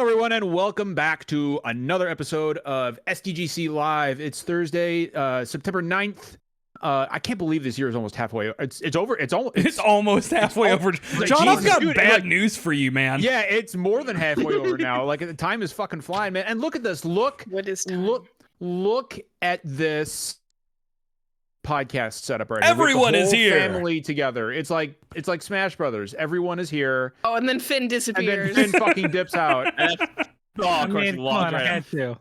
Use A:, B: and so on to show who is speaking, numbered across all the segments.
A: everyone, and welcome back to another episode of SDGC Live. It's Thursday, September 9th. I can't believe this year is almost halfway. It's over. It's
B: almost halfway over. John, I've got bad news for you, man.
A: Yeah, it's more than halfway over now. Like, the time is fucking flying, man. And look at this. Look at this podcast setup right now.
B: Everyone is here.
A: Family together. It's like Smash Brothers. Everyone is here.
C: Oh, and then Finn disappears.
A: And then Finn fucking dips out.
D: I had to.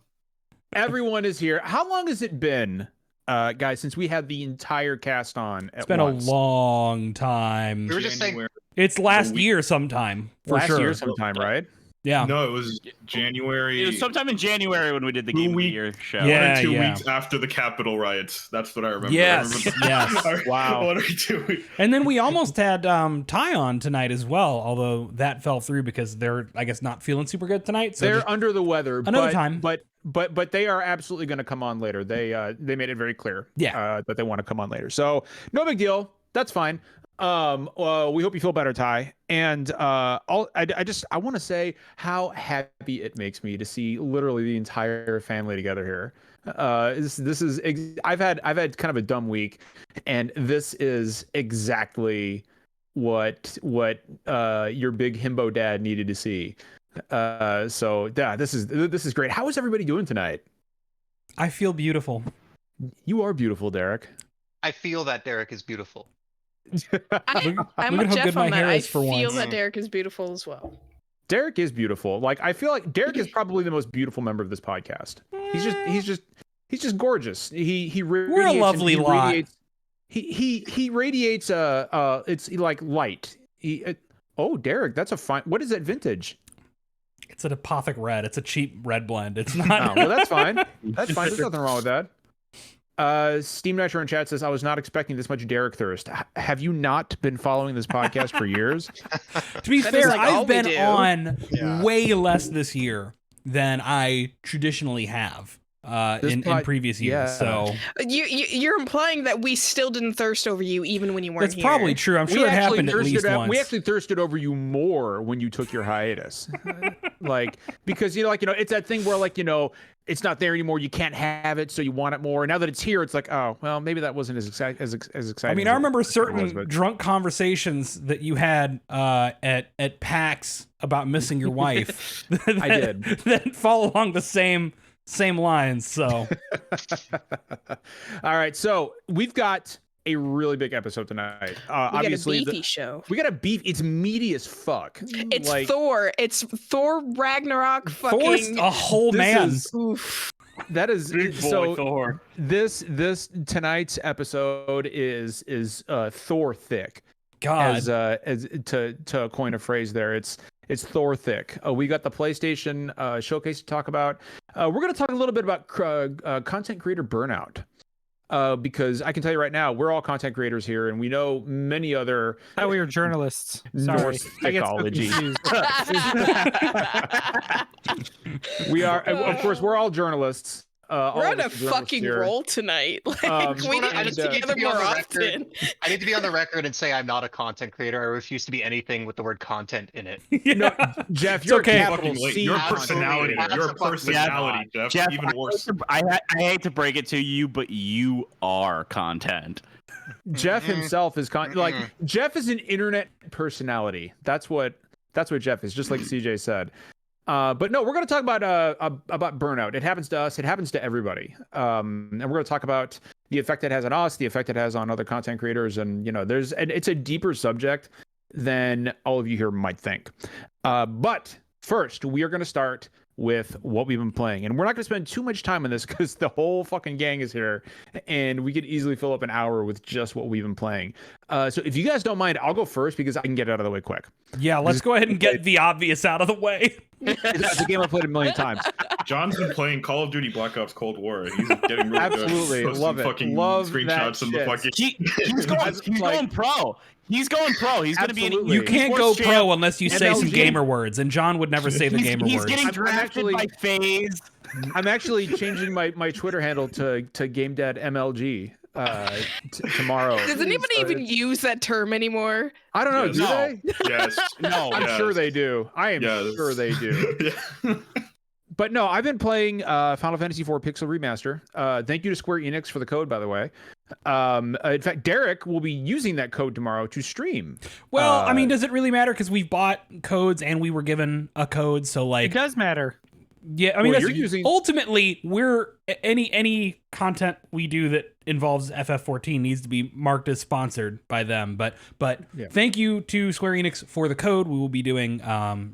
A: Everyone is here. How long has it been, guys, since we had the entire cast on at
B: It's been
A: once?
B: a long time.
E: We were just saying
B: It's last year sometime, for
A: Last
B: sure.
A: year sometime, right?
B: Yeah.
F: No, it was January.
D: It was sometime in January when we did the Game of the Year show.
B: Yeah.
F: 1 or 2 weeks after the Capitol riots. That's what I remember.
B: Yes, yes.
A: Wow.
F: 1 or 2 weeks.
B: And then we almost had Ty on tonight as well, although that fell through because they're, I guess, not feeling super good tonight. So
A: They're under the weather.
B: another time.
A: But they are absolutely going to come on later. They made it very clear.
B: Yeah.
A: That they want to come on later. So no big deal. That's fine. We hope you feel better, Ty. And I want to say how happy it makes me to see literally the entire family together here. I've had kind of a dumb week, and this is exactly what your big himbo dad needed to see. So yeah, this is great. How is everybody doing tonight?
B: I feel beautiful.
A: You are beautiful, Derek.
E: I feel that Derek is beautiful.
C: I'm
B: look
C: with
B: at how
C: Jeff
B: good my
C: on
B: hair
C: that. I
B: is for
C: feel
B: once.
C: that Derek is beautiful as well.
A: Derek is beautiful. Like, I feel like Derek is probably the most beautiful member of this podcast. He's just gorgeous. He radiates,
B: We're a lovely lot.
A: He radiates it's like light. Oh, Derek, that's a fine. What is that vintage?
B: It's an Apothic Red. It's a cheap red blend. It's not.
A: Oh, well, that's fine. That's fine. There's nothing wrong with that. Steam Nitro in chat says, I was not expecting this much Derek thirst. Have you not been following this podcast for years?
B: To be fair,
C: like all
B: I've
C: we
B: been
C: do.
B: on way less this year than I traditionally have in previous years.
A: yeah.
B: So
C: You're implying that we still didn't thirst over you even when you weren't
B: that's
C: here.
B: probably true. I'm sure it happened at least once.
A: We actually thirsted over you more when you took your hiatus. Because it's that thing where it's not there anymore. You can't have it, so you want it more. And now that it's here, it's like, oh, well, maybe that wasn't as exciting.
B: I mean, I remember certain drunk conversations that you had at PAX about missing your wife.
A: I did.
B: That fall along the same lines. So,
A: all right. So we've got a really big episode tonight. Obviously,
C: we got a beefy show.
A: We got a beef. It's meaty as fuck.
C: It's Thor. It's Thor Ragnarok.
B: Thor's
C: Fucking
B: a whole man.
C: oof.
A: That is
D: Big boy
A: so.
D: Thor.
A: This tonight's episode is Thor thick.
B: God,
A: As to coin a phrase there, it's Thor thick. We got the PlayStation showcase to talk about. We're going to talk a little bit about content creator burnout. Because I can tell you right now, we're all content creators here, and we know many other.
D: Oh, we are journalists.
A: Norse
D: Sorry. I get so
A: psychology.
D: confused.
A: We are, of course, we're all journalists.
C: We're on a fucking roll tonight. Like, we need
E: I
C: to
E: just
C: get
E: need
C: together
E: to be
C: more
E: on the
C: often.
E: record. I need to be on the record and say I'm not a content creator. I refuse to be anything with the word content in it.
A: No, Jeff, you're
B: okay.
A: a capital
F: Fucking late.
A: C.
F: Your
E: Absolutely.
F: personality. Your
E: Absolutely.
F: personality, Jeff.
D: Jeff,
F: Even worse.
D: I hate to break it to you, but you are content.
A: Jeff himself is Jeff is an internet personality. That's what Jeff is, just like CJ said. But no, we're going to talk about burnout. It happens to us. It happens to everybody. And we're going to talk about the effect it has on us, the effect it has on other content creators, and it's a deeper subject than all of you here might think. But first, we are going to start with what we've been playing, and we're not going to spend too much time on this because the whole fucking gang is here, and we could easily fill up an hour with just what we've been playing. So if you guys don't mind, I'll go first because I can get it out of the way quick.
B: yeah. Let's go ahead and get the obvious out of the way.
A: It's a game I've played a million times.
F: John's been playing Call of Duty Black Ops Cold War. He's getting really
A: Absolutely.
F: good. Posting
A: Love it.
F: Fucking
A: Love
F: screenshots
A: that
F: of the
A: shit.
F: fucking.
D: He's going pro. He's going pro. He's going to be.
A: Absolutely.
B: You can't go
D: esports champ.
B: pro unless you say some
A: MLG.
B: gamer words, and John would never say the gamer
D: He's
B: words.
D: getting
A: I'm
D: drafted
A: actually-
D: by FaZe.
A: I'm actually changing my Twitter handle to GameDad MLG. tomorrow.
C: Does anybody even use that term anymore?
A: I don't know.
F: Yes.
A: Do
D: No.
A: they?
F: Yes.
D: No,
A: I'm
F: Yes.
A: sure they do. I am
F: Yes.
A: sure they do.
F: Yeah.
A: But no, I've been playing Final Fantasy IV Pixel Remaster. Thank you to Square Enix for the code, by the way. In fact, Derek will be using that code tomorrow to stream.
B: Well, I mean, does it really matter? Because we've bought codes and we were given a code, so like,
G: It does matter.
B: yeah. I mean,
A: Well,
B: that's,
A: you're using-
B: ultimately, we're any content we do that involves FF14 needs to be marked as sponsored by them. But
A: Yeah.
B: thank you to Square Enix for the code. We will be doing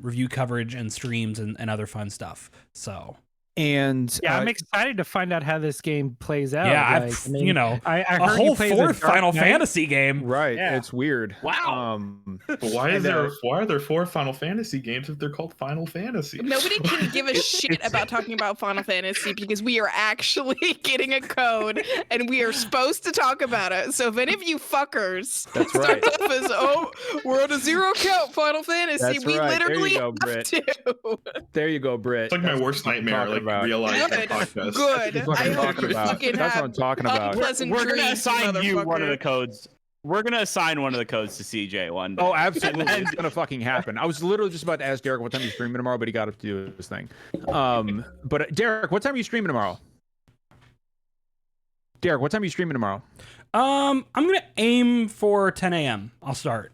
B: review coverage and streams and other fun stuff. So.
A: And
G: Yeah, I'm excited to find out how this game plays out.
B: Yeah,
G: Like,
B: I mean, I
G: I
B: a
G: heard
B: whole
G: you play the
B: fourth
G: Dark
B: Final
G: Knight.
B: Fantasy game.
A: right,
G: Yeah.
A: it's weird.
D: Wow.
F: But why are there 4 Final Fantasy games if they're called Final Fantasy?
C: Nobody can give a shit about talking about Final Fantasy because we are actually getting a code and we are supposed to talk about it. So if any of you fuckers
A: That's
C: start
A: right.
C: off as, oh, we're on a 0 count Final Fantasy,
A: That's
C: we
A: right. There you
C: literally
A: go,
C: have
A: Britt.
C: to.
A: There you go, Britt.
F: It's like my
A: That's
F: worst
A: what I'm
F: nightmare,
A: talking
F: like
A: about.
F: realizing
C: Good.
F: podcast.
C: Good.
A: That's what
C: I
A: I'm
C: hope
A: talking
C: you
A: about.
C: fucking
A: That's what
C: have
A: I'm talking about.
C: unpleasant
D: We're gonna
C: dreams,
D: assign you one of the
C: motherfucker.
D: codes. We're gonna assign one of the codes to CJ one day.
A: Oh, absolutely.
D: And then-
A: It's gonna fucking happen. I was literally just about to ask Derek what time he's streaming tomorrow, but he got up to do his thing. But Derek, what time are you streaming tomorrow? Derek, what time are you streaming tomorrow?
B: I'm gonna aim for 10 a.m. I'll start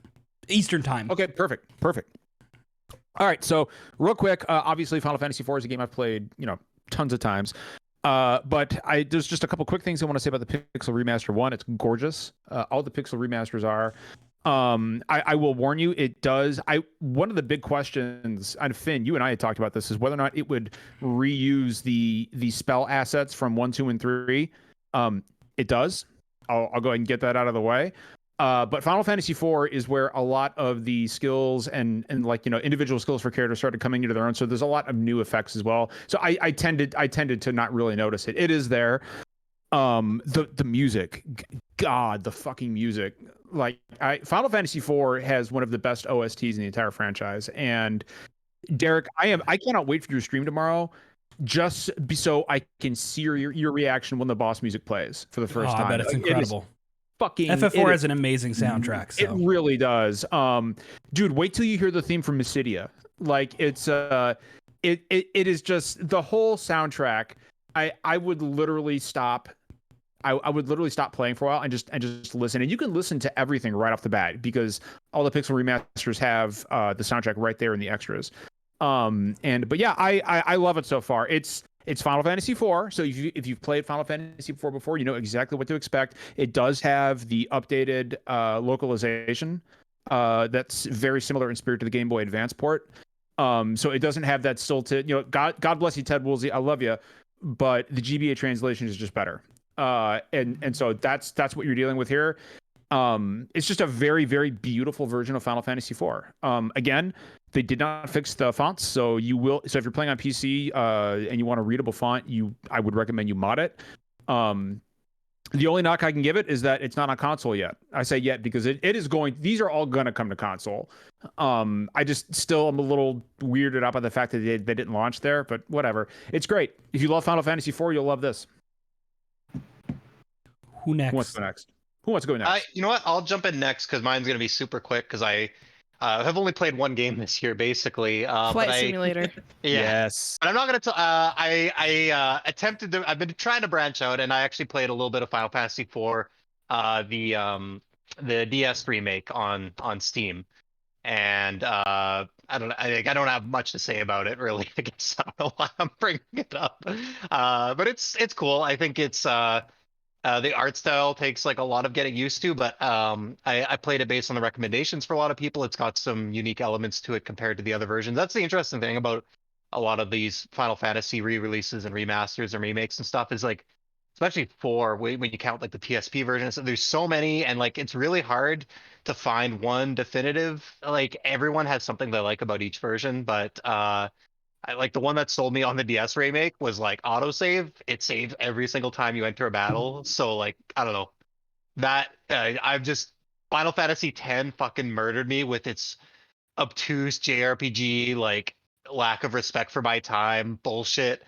B: Eastern time.
A: Okay, perfect. All right, so real quick, obviously Final Fantasy IV is a game I've played, tons of times. But there's just a couple quick things I want to say about the Pixel Remaster. One, it's gorgeous. All the Pixel Remasters are. I will warn you, it does. One of the big questions, and Finn, you and I had talked about this, is whether or not it would reuse the spell assets from 1, 2, and 3. It does. I'll go ahead and get that out of the way. But Final Fantasy IV is where a lot of the skills and individual skills for characters started coming into their own. So there's a lot of new effects as well. So I tended to not really notice it. It is there. The music, God, the fucking music. Final Fantasy IV has one of the best OSTs in the entire franchise. And Derek, I cannot wait for your stream tomorrow. So I can see your reaction when the boss music plays for the first time.
B: I bet it's incredible. FF4 has an amazing soundtrack. So.
A: It really does. Dude, wait till you hear the theme from Mysidia. It's it is just the whole soundtrack. I would literally stop. I would literally stop playing for a while and just listen. And you can listen to everything right off the bat because all the Pixel remasters have the soundtrack right there in the extras. But yeah, I love it so far. It's Final Fantasy IV, so if you've played Final Fantasy IV before, you know exactly what to expect. It does have the updated localization that's very similar in spirit to the Game Boy Advance port. So it doesn't have that stilted. God bless you, Ted Woolsey, I love you, but the GBA translation is just better. And so that's what you're dealing with here. It's just a very, very beautiful version of Final Fantasy IV. Again, they did not fix the fonts, so if you're playing on PC and you want a readable font, I would recommend you mod it. The only knock I can give it is that it's not on console yet. I say yet because it is going. These are all gonna come to console. I just still am a little weirded out by the fact that they didn't launch there, but whatever. It's great. If you love Final Fantasy IV, you'll love this.
B: Who next?
A: Who wants to go next? Who wants to go next?
E: You know what? I'll jump in next because mine's gonna be super quick because I have only played one game this year, basically.
C: Flight Simulator.
E: Yeah.
A: Yes.
E: But I'm not gonna. I attempted to. I've been trying to branch out, and I actually played a little bit of Final Fantasy IV, the DS remake on Steam, and I don't have much to say about it really. I guess I don't know why I'm bringing it up, but it's cool. I think it's the art style takes like a lot of getting used to, but I played it based on the recommendations for a lot of people. It's got some unique elements to it compared to the other versions. That's the interesting thing about a lot of these Final Fantasy re-releases and remasters and remakes and stuff is like, especially when you count like the PSP version. So there's so many, and like it's really hard to find one definitive. Like everyone has something they like about each version, but I like the one that sold me on the DS remake was like autosave. It saves every single time you enter a battle. So like, I don't know, that Final Fantasy X fucking murdered me with its obtuse JRPG, like lack of respect for my time bullshit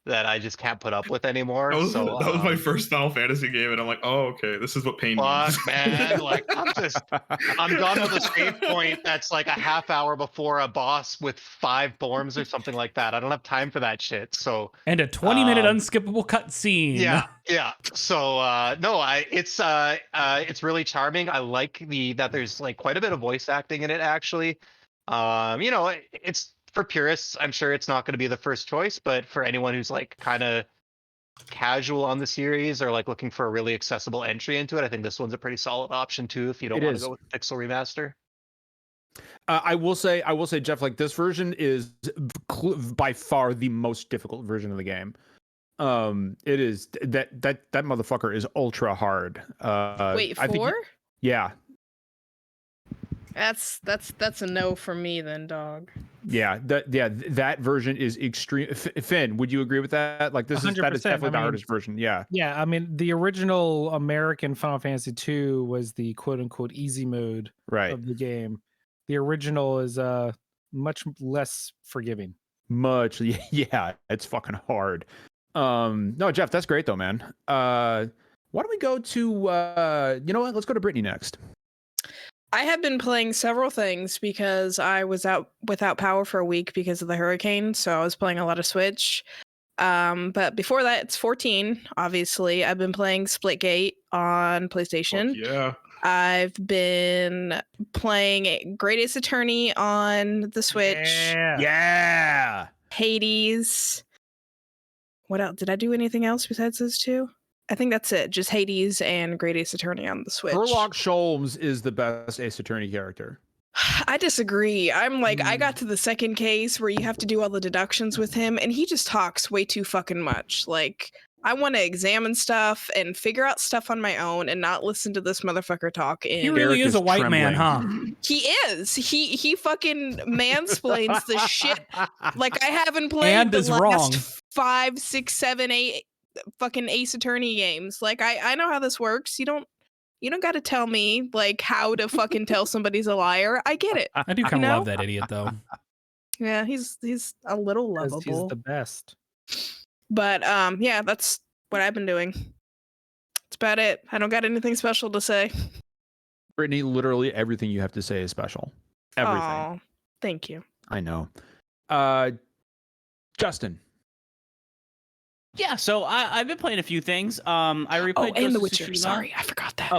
E: that I just can't put up with anymore.
F: That was,
E: So
F: that was my first Final Fantasy game, and I'm like, oh, okay, this is what pain means.
E: fuck, man. Like, I'm done with a save point that's like a half hour before a boss with 5 forms or something like that. I don't have time for that shit. So
B: And a 20-minute unskippable cutscene.
E: yeah. So no, it's really charming. I like that there's like quite a bit of voice acting in it actually. You know, it's for purists, I'm sure it's not going to be the first choice, but for anyone who's like kind of casual on the series or like looking for a really accessible entry into it, I think this one's a pretty solid option too if you don't want to go with the pixel remaster.
A: I will say, Jeff, like this version is by far the most difficult version of the game. It is that motherfucker is ultra hard.
C: Wait, 4?
A: Yeah.
C: That's a no for me then, dog.
A: Yeah, that version is extreme. Finn, would you agree with that? Like that is definitely the hardest version. Yeah.
G: Yeah, I mean the original American Final Fantasy II was the quote unquote easy mode of the game. The original is much less forgiving.
A: Much, yeah, it's fucking hard. No, Jeff, that's great though, man. Why don't we go to you know what? Let's go to Brittany next.
C: I have been playing several things because I was out without power for a week because of the hurricane, so I was playing a lot of Switch. But before that, it's 14, obviously. I've been playing Splitgate on PlayStation.
F: Yeah.
C: I've been playing Great Ace Attorney on the Switch.
A: Yeah.
C: Hades. What else? Did I do anything else besides those two? I think that's it. Just Hades and Great Ace Attorney on the Switch.
A: Sherlock Sholmes is the best Ace Attorney character.
C: I disagree. I'm like, I got to the second case where you have to do all the deductions with him, and he just talks way too fucking much. Like, I want to examine stuff and figure out stuff on my own and not listen to this motherfucker talk.
B: He really is a white man, huh?
C: He is. He fucking mansplains the shit. Like, I haven't played
B: And
C: the
B: is
C: last
B: wrong.
C: 5, 6, 7, 8 fucking Ace Attorney games. Like, I know how this works. You don't got to tell me like how to fucking tell somebody's a liar. I get it.
B: I do kind of love that idiot though.
C: Yeah, he's a little
G: Because
C: lovable.
G: he's the best.
C: But yeah, that's what I've been doing. That's about it. I don't got anything special to say.
A: Brittany, literally everything you have to say is special. Everything.
C: Aw, thank you.
A: I know. Justin.
D: Yeah, so I've been playing a few things. I replayed
C: Oh, and
D: Ghost
C: The
D: of
C: Witcher.
D: Tsushima.
C: Sorry, I forgot that.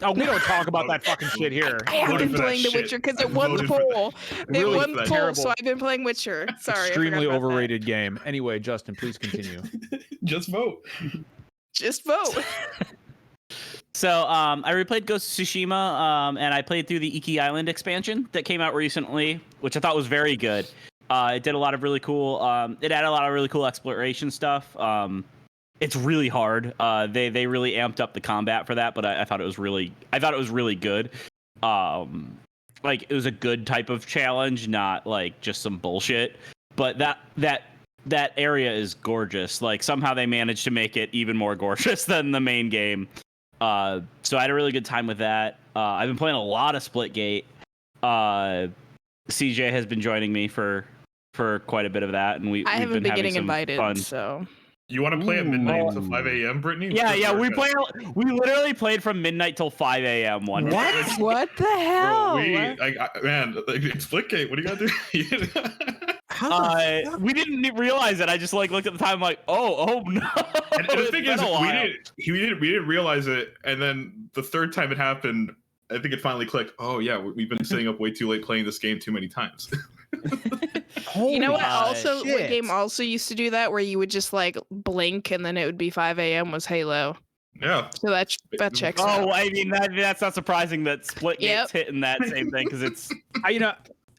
A: Oh, we don't talk about that fucking shit here.
C: I have
F: voted
C: been
F: for that
C: playing The
F: shit.
C: Witcher because
F: I
C: it won the
F: voted for that.
C: poll. It
A: Really
C: won the poll,
A: terrible.
C: so I've been playing Witcher. Sorry, I
A: Extremely
C: forgot about that.
A: overrated game. Anyway, Justin, please continue.
F: Just vote.
C: Just vote.
D: So I replayed Ghost of Tsushima, and I played through the Iki Island expansion that came out recently, which I thought was very good. It did a lot of really cool. It added a lot of really cool exploration stuff. It's really hard. They really amped up the combat for that, but I thought it was really good. Like it was a good type of challenge, not like just some bullshit. But that area is gorgeous. Like somehow they managed to make it even more gorgeous than the main game. So I had a really good time with that. I've been playing a lot of Splitgate. CJ has been joining me for quite a bit of that, and
C: I haven't been getting
D: some
C: invited,
D: fun.
C: so.
F: You want to play at midnight until 5 a.m., Brittany?
D: Yeah, we literally played from midnight till 5 a.m. one day.
C: What the hell?
F: Bro, man, like, Splitgate, what do you gotta do?
D: We didn't realize it. I just like looked at the time, like, oh no.
F: And the
D: It's
F: thing
D: been
F: is,
D: a while.
F: we didn't realize it, and then the third time it happened, I think it finally clicked. Oh yeah, we've been staying up way too late playing this game too many times.
C: You know what? Also, what
A: shit.
C: game also used to do that, where you would just like blink and then it would be 5 a.m. was Halo.
F: Yeah.
C: So that checks out.
D: Oh, I mean that's not surprising that Splitgate's hitting that same thing because it's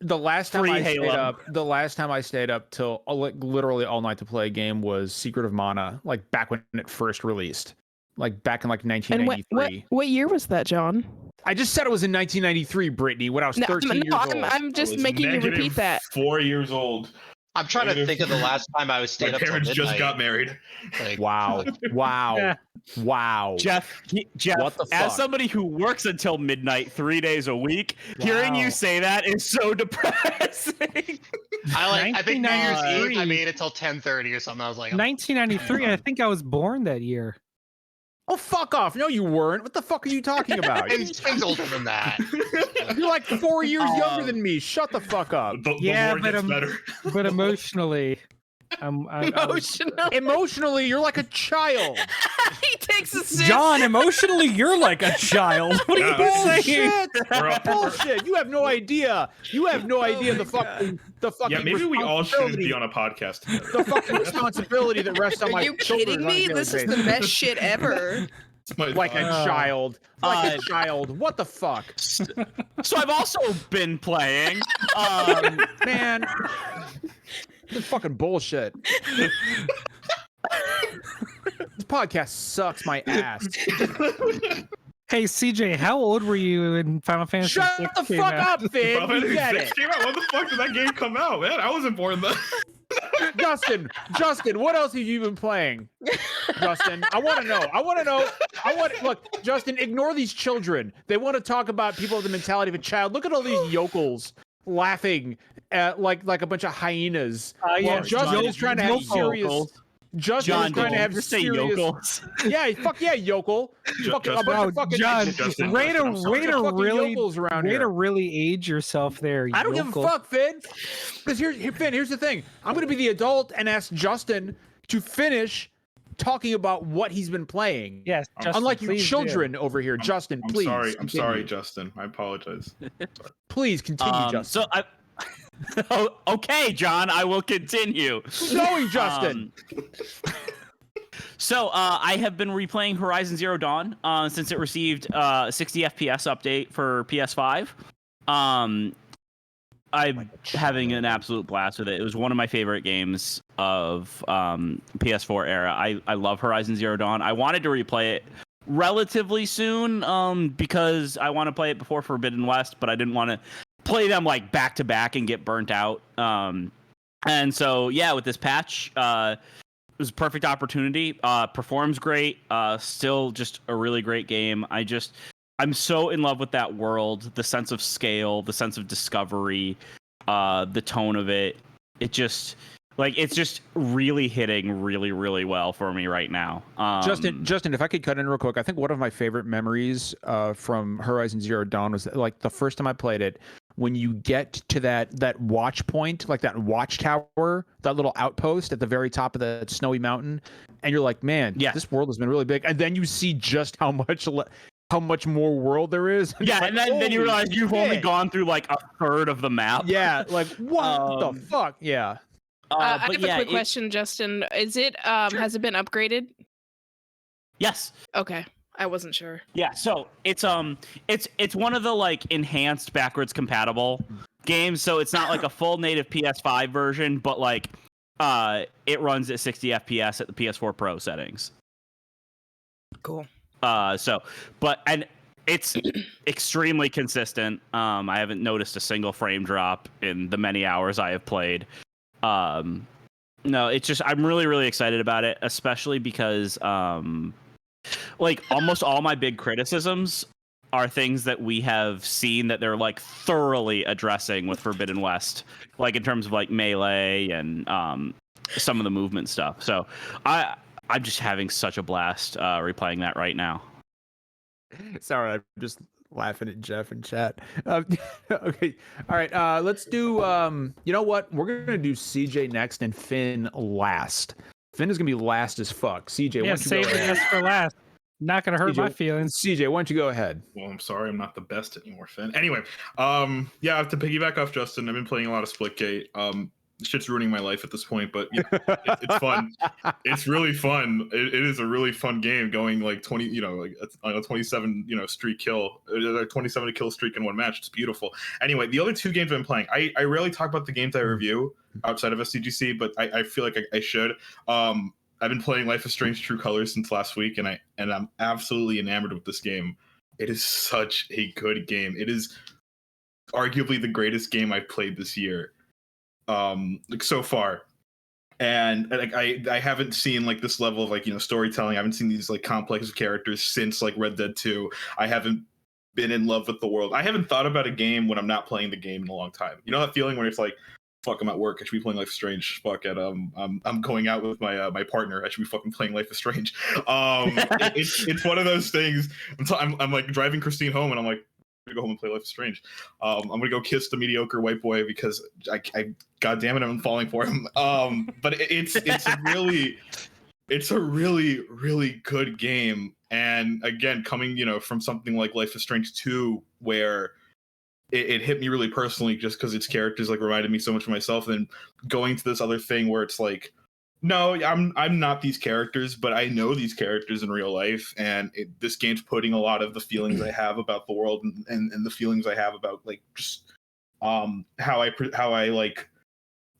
A: The last time
D: Free
A: I
D: Halo.
A: stayed up till like literally all night to play a game was Secret of Mana, like back when it first released, like back in like
C: And
A: 1993.
C: what year was that, John?
A: I just said it was in 1993, Brittany, when I was 13 years old.
C: I'm just
F: I was
C: making you repeat that.
F: 4 years old.
E: I'm trying to think of the last time I was staying
F: My
E: up till
F: parents
E: midnight.
F: just got married.
E: Like,
A: Wow. Wow.
D: Jeff,
A: What the
D: as
A: fuck?
D: somebody who works until midnight 3 days a week, hearing
G: Wow.
D: you say that is so depressing.
E: I think New Year's Eve, I
G: 1993.
E: made it till 10:30 or something. I was like,
G: 1993. I think I was born that year.
A: Oh, fuck off. No, you weren't. What the fuck are you talking about?
E: Finn's older than that.
A: You're like 4 years younger than me. Shut the fuck up.
F: The
G: Yeah,
F: more it
G: but
F: gets better.
G: But emotionally,
A: Emotionally, you're like a child.
C: He takes a sip.
B: John, emotionally, you're like a child. What are
F: Yeah.
B: you saying?
A: Bullshit. You have no idea. You have no idea the fucking
F: Yeah, maybe we all shouldn't be on a podcast together.
A: the fucking responsibility that rests on my
C: Are you
A: shoulders
C: kidding
A: on a
C: me?
A: daily
C: This is
A: basis.
C: the best shit ever.
A: Like a child. Like a child. What the fuck?
D: So I've also been playing.
A: Man. This fucking bullshit. This podcast sucks my ass.
G: Hey CJ, how old were you in Final Fantasy?
A: Shut
G: 6
A: the
G: came
A: fuck
G: out?
A: up, Finn.
F: Final
A: You get
F: Fantasy
A: it.
F: VI came out. When the fuck did that game come out, man? I wasn't born then.
A: Justin, what else have you been playing? Justin, I want to know. Look, Justin, ignore these children. They want to talk about people with the mentality of a child. Look at all these yokels laughing at like a bunch of hyenas.
G: Yeah,
A: While Justin is trying to have serious. Justin
D: John,
A: is trying to have
D: just say
A: serious.
D: yokels.
A: Yeah, fuck yeah, yokel. Fucking a bunch of fucking
G: John,
F: Justin,
G: way
F: I'm sorry.
G: to
A: fucking
G: really,
A: yokels around
G: way
A: here.
G: to really age yourself there.
A: I don't give a
G: yokel.
A: fuck, Finn. Because Finn, here's the thing. I'm going to be the adult and ask Justin to finish talking about what he's been playing.
G: Yes, Justin,
A: Unlike you
G: please do.
A: children over here. Justin,
F: I'm
A: please.
F: sorry. I'm
A: continue.
F: sorry, Justin. I apologize.
A: Please continue, Justin.
D: So I. Okay, John, I will continue.
A: Going, Justin.
D: So I have been replaying Horizon Zero Dawn since it received 60 FPS update for PS5. I'm having an absolute blast with it. It was one of my favorite games of PS4 era. I love Horizon Zero Dawn. I wanted to replay it relatively soon because I want to play it before Forbidden West, but I didn't want to play them like back to back and get burnt out. And so yeah, with this patch, it was a perfect opportunity. Performs great. Still just a really great game. I'm so in love with that world, the sense of scale, the sense of discovery, the tone of it. It's just really hitting really, really well for me right now.
A: Justin, if I could cut in real quick, I think one of my favorite memories from Horizon Zero Dawn was like the first time I played it. When you get to that watch point, like that watchtower, that little outpost at the very top of the snowy mountain, and you're like, man,
D: yeah,
A: this world has been really big. And then you see just how much more world there is.
D: Yeah,
A: like,
D: and then you realize you've only gone through like a third of the map.
A: Yeah, like what the fuck? Yeah.
C: I have a quick question, Justin. Is it
D: Sure.
C: has it been upgraded?
D: Yes.
C: Okay. I wasn't sure.
D: Yeah, so it's one of the like enhanced backwards compatible games, so it's not like a full native PS5 version, but like it runs at 60 FPS at the PS4 Pro settings.
C: Cool.
D: And it's extremely consistent. I haven't noticed a single frame drop in the many hours I have played. No, it's just I'm really, really excited about it, especially because like almost all my big criticisms are things that we have seen that they're like thoroughly addressing with Forbidden West, like in terms of like melee and some of the movement stuff. So I'm just having such a blast replaying that right now.
A: Sorry, I'm just laughing at Jeff in chat. Okay, all right. Let's do. You know what? We're gonna do CJ next and Finn last. Finn is gonna be last as fuck. CJ, why
G: Yeah,
A: don't you go
G: save
A: ahead?
G: this for last. Not gonna hurt
A: CJ,
G: my feelings.
A: CJ, why don't you go ahead?
F: Well, I'm sorry, I'm not the best anymore, Finn. Anyway, yeah, to piggyback off Justin, I've been playing a lot of Splitgate. Shit's ruining my life at this point, but you know, it's fun. It's really fun. It is a really fun game, going like 20, like on a 27, streak kill, 27 kill streak in one match. It's beautiful. Anyway, the other two games I've been playing, I rarely talk about the games I review outside of SDGC, but I feel like I should. I've been playing Life is Strange: True Colors since last week, and I'm absolutely enamored with this game. It is such a good game. It is arguably the greatest game I've played this year. like so far. And like I haven't seen like this level of like, you know, storytelling. I haven't seen these like complex characters since like Red Dead 2. I haven't been in love with the world. I haven't thought about a game when I'm not playing the game in a long time. You know that feeling where it's like, fuck, I'm at work, I should be playing Life is Strange. Fuck it, I'm going out with my partner, I should be fucking playing Life is Strange. It's one of those things. I'm like driving Christine home and I'm like, I'm gonna go home and play Life is Strange. I'm gonna go kiss the mediocre white boy because I god damn it, I'm falling for him. But it's a really good game. And again, coming, you know, from something like Life is Strange 2, where it hit me really personally just because its characters like reminded me so much of myself, and going to this other thing where it's like, no, I'm not these characters, but I know these characters in real life, and this game's putting a lot of the feelings I have about the world and the feelings I have about like just how I like,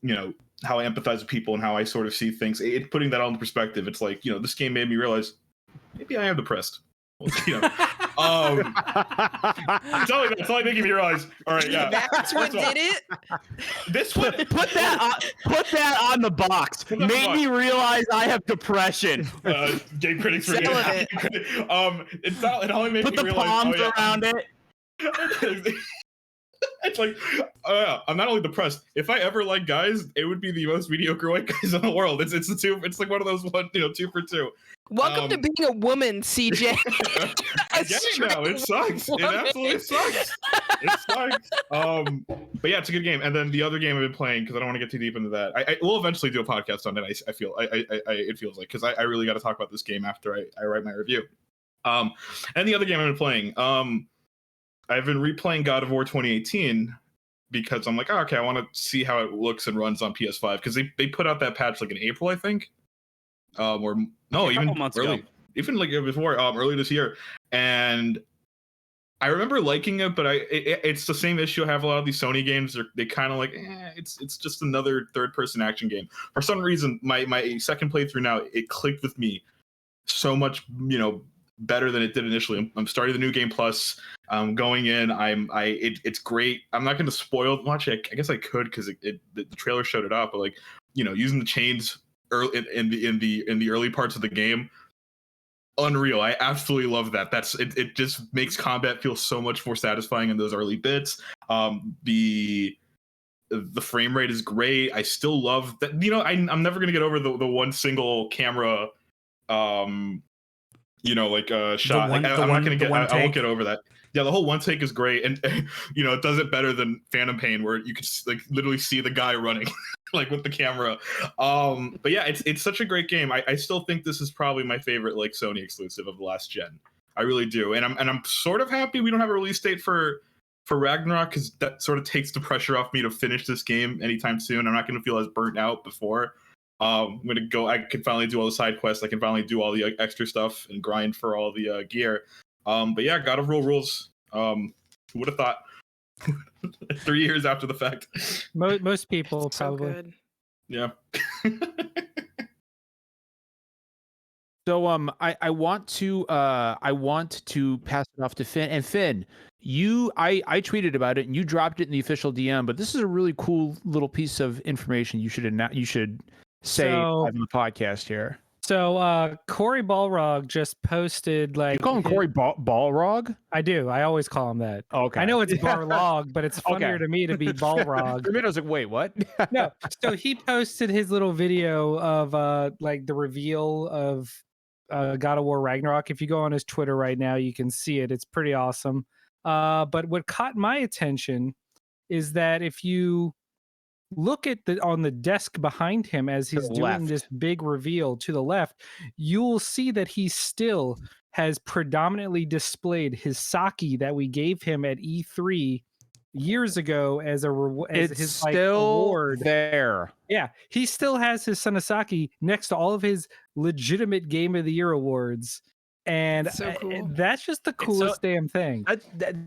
F: you know, how I empathize with people and how I sort of see things. It's putting that all into perspective. It's like, you know, this game made me realize maybe I am depressed. You know, it's only making me realize. All right, yeah.
C: That's what did it.
F: This one,
D: put that on the box. Made me realize I have depression.
F: Game critics for
C: it.
F: It's not. It only makes
D: Put
F: me
D: the
F: realize.
D: palms around it.
F: It's like, I'm not only depressed. If I ever like guys, it would be the most mediocre white guys in the world. It's like one of those 2 for 2.
C: Welcome to being a woman, CJ.
F: I get it now. It sucks. It absolutely sucks. It sucks. But yeah, it's a good game. And then the other game I've been playing, because I don't want to get too deep into that. I will eventually do a podcast on it. I feel it feels like, because I really got to talk about this game after I write my review. And the other game I've been playing, I've been replaying God of War 2018 because I'm like, oh, okay, I want to see how it looks and runs on PS5, because they put out that patch like in April, I think. Or no, even
D: months
F: early,
D: ago.
F: even like before, early this year. And I remember liking it, but it's the same issue I have a lot of these Sony games. They kind of like, it's just another third-person action game. For some reason, my second playthrough now, it clicked with me so much, you know, better than it did initially. I'm starting the new game plus. Going in, it's great. I'm not going to spoil much. I guess I could, because the trailer showed it up. But like, you know, using the chains early in the early parts of the game, unreal. I absolutely love that. It just makes combat feel so much more satisfying in those early bits. The frame rate is great. I still love that. You know, I'm never gonna get over the one single camera, you know, like shot. I won't get over that. Yeah, the whole one take is great, and you know, it does it better than Phantom Pain, where you could like literally see the guy running like with the camera. But yeah, it's such a great game. I still think this is probably my favorite like Sony exclusive of the last gen. I really do, and I'm sort of happy we don't have a release date for Ragnarok, because that sort of takes the pressure off me to finish this game anytime soon. I'm not going to feel as burnt out before. I'm gonna go. I can finally do all the side quests. I can finally do all the extra stuff and grind for all the gear. But yeah, God of War rules. Who would have thought? 3 years after the fact.
G: Most people
C: So
G: probably.
C: good.
F: Yeah.
A: So I want to pass it off to Finn. And Finn, I tweeted about it and you dropped it in the official DM, but this is a really cool little piece of information you should say on the podcast here.
G: So Corey Balrog just posted like.
A: You call him Corey Balrog?
G: I do. I always call him that.
A: Okay.
G: I know it's Barlog, but it's funnier to me to be Balrog.
A: For me, I was like, wait, what?
G: No. So he posted his little video of like the reveal of God of War Ragnarok. If you go on his Twitter right now, you can see it. It's pretty awesome. But what caught my attention is that if you look at on the desk behind him as he's doing this big reveal to the left, you'll see that he still has predominantly displayed his sake that we gave him at E3 years ago as his
A: still
G: award
A: there.
G: Yeah, he still has his Sanasaki next to all of his legitimate Game of the Year awards. And
C: So cool.
G: That's just the coolest damn thing.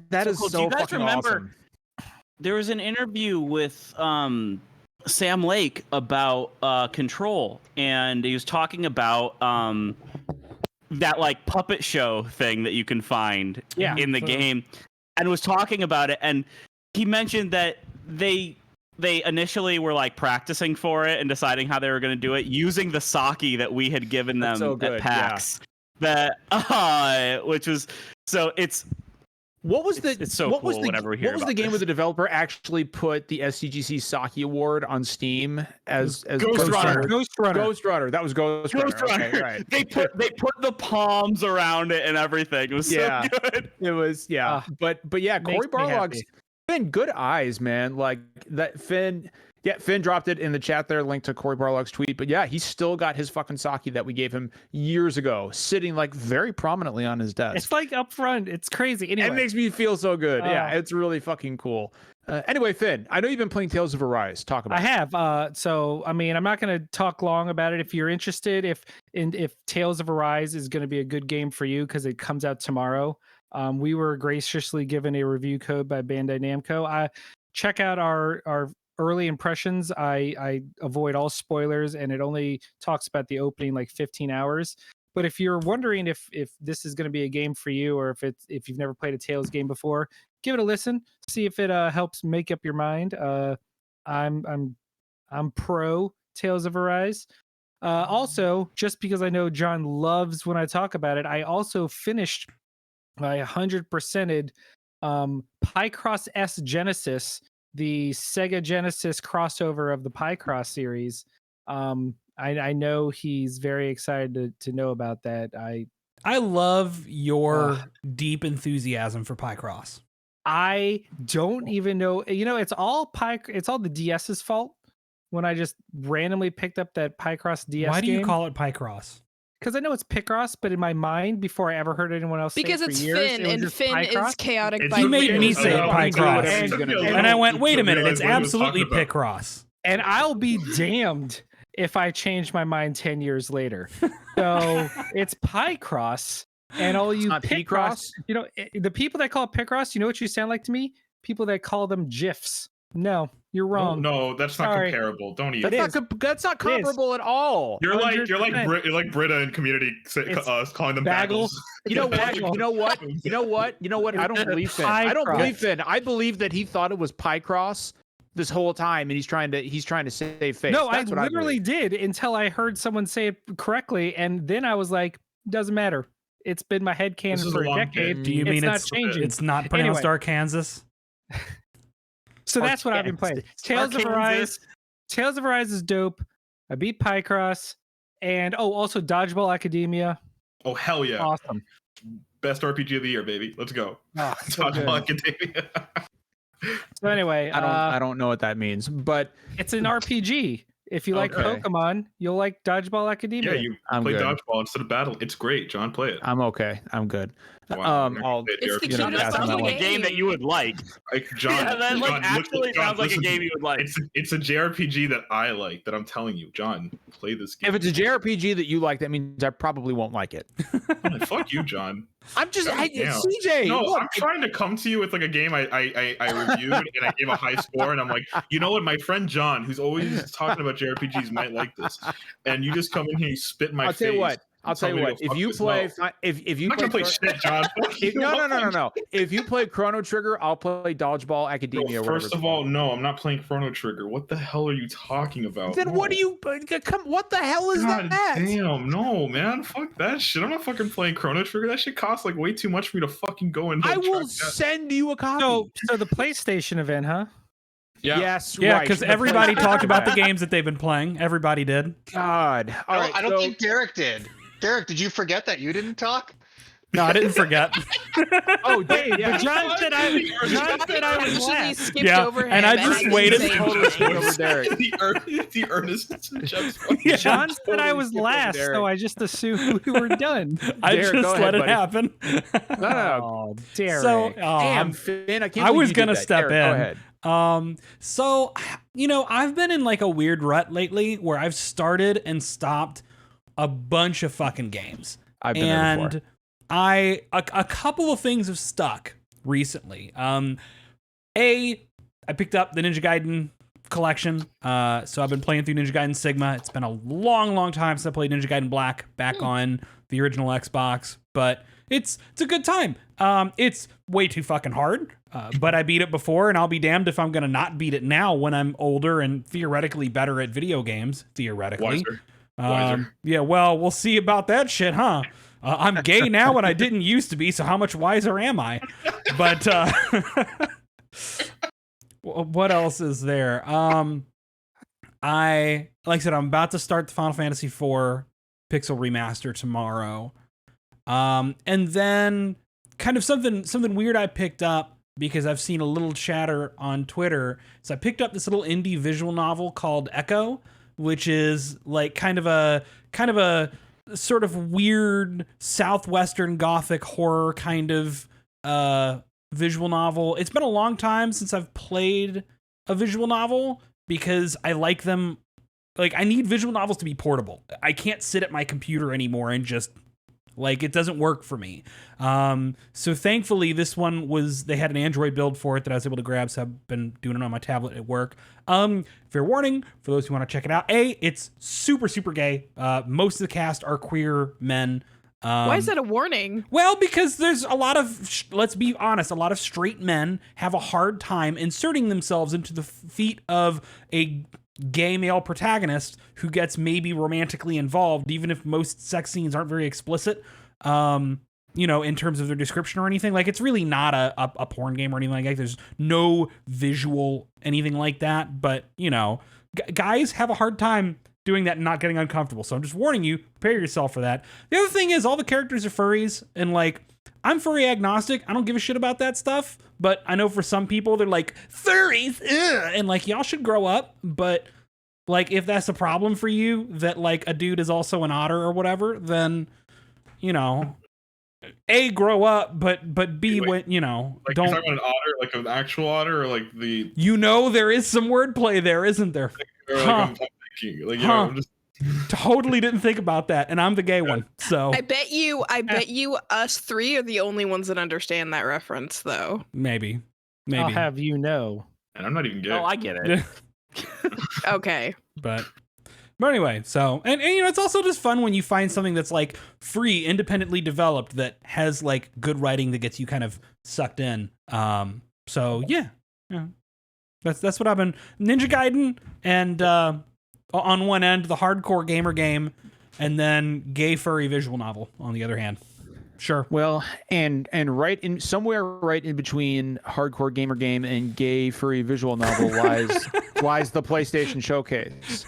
A: That is
D: cool.
A: so
D: Do you guys
A: fucking
D: remember
A: awesome.
D: There was an interview with Sam Lake about Control, and he was talking about that like puppet show thing that you can find in the game, and was talking about it. And he mentioned that they they initially were like practicing for it and deciding how they were going to do it using the sake that we had given them at PAX. Which was it's
A: what was
D: so
A: what
D: cool
A: was the
D: whenever we hear
A: what was
D: about
A: the game
D: this.
A: where the developer actually put the SDGC Sake Award on Steam as
D: Ghost Runner.
G: Ghost Runner.
A: Ghost Runner. That was Ghost Runner. Okay, right.
D: They put the palms around it and everything. It was so good.
A: It was but yeah, Corey
G: makes me
A: Barlog's
G: happy.
A: Finn, good eyes, man. Like that Finn. Yeah, Finn dropped it in the chat there, link to Corey Barlog's tweet. But yeah, he's still got his fucking sake that we gave him years ago, sitting like very prominently on his desk.
G: It's like up front. It's crazy. Anyway,
A: It makes me feel so good. Yeah, it's really fucking cool. Anyway, Finn, I know you've been playing Tales of Arise. Talk about
G: I have. So I mean, I'm not going to talk long about it. If you're interested, if Tales of Arise is going to be a good game for you because it comes out tomorrow, we were graciously given a review code by Bandai Namco. Check out our early impressions. I avoid all spoilers, and it only talks about the opening like 15 hours. But if you're wondering if this is going to be a game for you, or if you've never played a Tales game before, give it a listen. See if it helps make up your mind. I'm pro Tales of Arise. Also, just because I know John loves when I talk about it, I also finished my 100%ed Picross S Genesis, the Sega Genesis crossover of the Picross series. I know he's very excited to know about that.
B: I love your deep enthusiasm for Picross.
G: I don't even know. It's all the DS's fault when I just randomly picked up that Picross DS.
B: Why do you
G: game.
B: call it Picross?
G: Because I know it's Picross, but in my mind, before I ever heard anyone else
C: Because
G: say it
C: it's
G: for years,
C: Finn,
G: it was
C: and
G: just
C: Finn
G: Picross.
C: is chaotic.
F: It's
C: by
B: He made me
C: nature.
B: say it Picross.
G: And
B: I went, wait a minute,
F: realize
B: it's
F: what he was
B: absolutely
F: talking about.
B: Picross.
G: And I'll be damned if I change my mind 10 years later. So it's Picross, and all you
A: not
G: Picross,
A: Picross?
G: The people that call it Picross, you know what you sound like to me? People that call them GIFs. No, you're wrong.
F: No, that's not
G: Sorry.
F: comparable. Don't even.
A: That's not comparable at all.
F: You're like
G: 100%.
F: Britta in Community calling them
G: Bagel.
F: bagels.
A: You know what? You know what? You know what? You know what? I don't believe Finn. I don't believe Finn. I believe that he thought it was Picross this whole time, and he's trying to save face.
G: No,
A: That's
G: I
A: what
G: literally
A: believe.
G: did until I heard someone say it correctly, and then I was like, doesn't matter. It's been my headcanon
F: This is
G: for
F: a
G: a
F: long
G: decade.
F: game.
B: Do you
G: It's
B: mean
G: not
B: it's
G: changing?
B: It's not pronounced
G: Anyway.
B: Arkansas?
G: So that's what I've been playing. Tales of Arise. Tales of Arise is dope. I beat Picross, and also Dodgeball Academia.
F: Oh hell yeah!
G: Awesome.
F: Best RPG of the year, baby. Let's go.
G: Oh, so good.
F: Dodgeball Academia.
G: So anyway,
A: I don't know what that means, but
G: it's an RPG. If you like
A: Okay.
G: Pokemon, you'll like Dodgeball Academia.
F: Yeah, you
A: I'm
F: play
A: good.
F: dodgeball instead of battle. It's great, John. Play it.
A: I'm okay. I'm good.
F: Wow,
A: I'll
C: It's the
A: you know,
C: cutest
A: pass on that
C: fucking
A: one.
D: a game that you would like.
F: Like John,
D: Yeah, that
F: John,
D: actually
F: John,
D: sounds like a
F: listen,
D: game you would like.
F: It's a JRPG that I like. That I'm telling you, John. Play this game.
A: If it's a JRPG that you like, that means I probably won't like it.
F: Fuck you, John.
A: I'm just
F: Damn.
A: CJ.
F: No,
A: look,
F: I'm trying to come to you with like a game I reviewed and I gave a high score, and I'm like, you know what, my friend John, who's always talking about JRPGs, might like this, and you just come in here, you spit in my
A: I'll
F: face.
A: tell you what. I'll tell
F: tell
A: you
F: me
A: what.
F: to
A: If
F: fuck
A: you
F: this
A: play,
F: up.
A: if you
F: I'm not gonna play
A: Chrono-
F: shit, John. Fuck you.
A: no. If you play Chrono Trigger, I'll play Dodgeball Academia.
F: Bro,
A: or whatever
F: first
A: it's
F: of all,
A: called.
F: no, I'm not playing Chrono Trigger. What the hell are you talking about?
A: Then
F: No.
A: what do you come? What the hell is
F: God
A: that?
F: damn, no, man. Fuck that shit. I'm not fucking playing Chrono Trigger. That shit costs like way too much for me to fucking go and
A: I
F: like,
A: will
F: track that.
A: send you a copy.
G: So the PlayStation event, huh?
F: Yeah.
A: Yes,
B: Yeah,
A: right.
B: because
A: The
B: everybody
A: PlayStation
B: talked about the
A: event.
B: games that they've been playing. Everybody did.
A: God. All right.
E: I don't
A: so-
E: think Derek did. Derek, did you forget that you didn't talk?
B: No, I didn't forget.
A: Oh,
G: Hey,
A: yeah.
G: but John said I was
C: Actually
G: last.
C: skipped
B: Yeah,
C: over him,
B: and I just
C: didn't
B: waited.
C: say
A: Totally
C: anything.
A: skipped over Derek.
F: the earnest Jeff's
B: Yeah.
G: John said I
A: Totally
G: was
A: skipped over
G: last,
A: Derek.
G: so I just assumed we were done.
B: I
A: Derek,
B: just
A: go
B: let
A: ahead,
B: it
A: buddy.
B: happen.
A: No.
G: Oh, Derek.
B: So,
A: Damn, Finn, I can't.
B: I
A: believe
B: was
A: you did
B: gonna
A: that.
B: step
A: Derek, Go ahead.
B: in. So I've been in like a weird rut lately where I've started and stopped a bunch of fucking games.
A: I've been there before.
B: And a couple of things have stuck recently. I picked up the Ninja Gaiden collection. So I've been playing through Ninja Gaiden Sigma. It's been a long time since I played Ninja Gaiden Black back on the original Xbox, but it's a good time. It's way too fucking hard. But I beat it before, and I'll be damned if I'm going to not beat it now when I'm older and theoretically better at video games. Theoretically.
F: Wiser.
B: Yeah, well, we'll see about that shit, huh? I'm gay now and I didn't used to be, so how much wiser am I? But what else is there? Like I said, I'm about to start the Final Fantasy IV Pixel Remaster tomorrow. And then kind of something weird I picked up because I've seen a little chatter on Twitter. So I picked up this little indie visual novel called Echo, which is like kind of a sort of weird Southwestern Gothic horror kind of visual novel. It's been a long time since I've played a visual novel because I like them. Like, I need visual novels to be portable. I can't sit at my computer anymore and just, like, it doesn't work for me. So thankfully, this one they had an Android build for it that I was able to grab, so I've been doing it on my tablet at work. Fair warning, for those who want to check it out. It's super, super gay. Most of the cast are queer men.
C: Why is that a warning?
B: Well, because there's a lot of, let's be honest, a lot of straight men have a hard time inserting themselves into the feet of a gay male protagonist who gets maybe romantically involved, even if most sex scenes aren't very explicit, in terms of their description or anything. Like, it's really not a porn game or anything like that. There's no visual anything like that, but, guys have a hard time doing that and not getting uncomfortable. So I'm just warning you, prepare yourself for that. The other thing is all the characters are furries, and like, I'm furry agnostic. I don't give a shit about that stuff, but I know for some people they're like, furries, ugh! And like, y'all should grow up. But like, if that's a problem for you, that like a dude is also an otter or whatever, then, A, grow up, but B,
F: Wait,
B: don't.
F: Like, you're talking about an otter, like an actual otter, or like the.
B: There is some wordplay there, isn't there?
F: Or like I'm thinking, like, I'm just.
B: Totally didn't think about that, and I'm the gay one. So
C: I bet you us three are the only ones that understand that reference, though.
B: Maybe.
G: I'll have you know.
F: And I'm not even gay.
D: Oh, I get it.
C: Okay.
B: But anyway, so and it's also just fun when you find something that's like free, independently developed that has like good writing that gets you kind of sucked in. So yeah. That's what I've been Ninja Gaiden and on one end, the hardcore gamer game, and then gay furry visual novel on the other hand. Sure.
A: Well, and right in somewhere right in between hardcore gamer game and gay furry visual novel lies the PlayStation Showcase.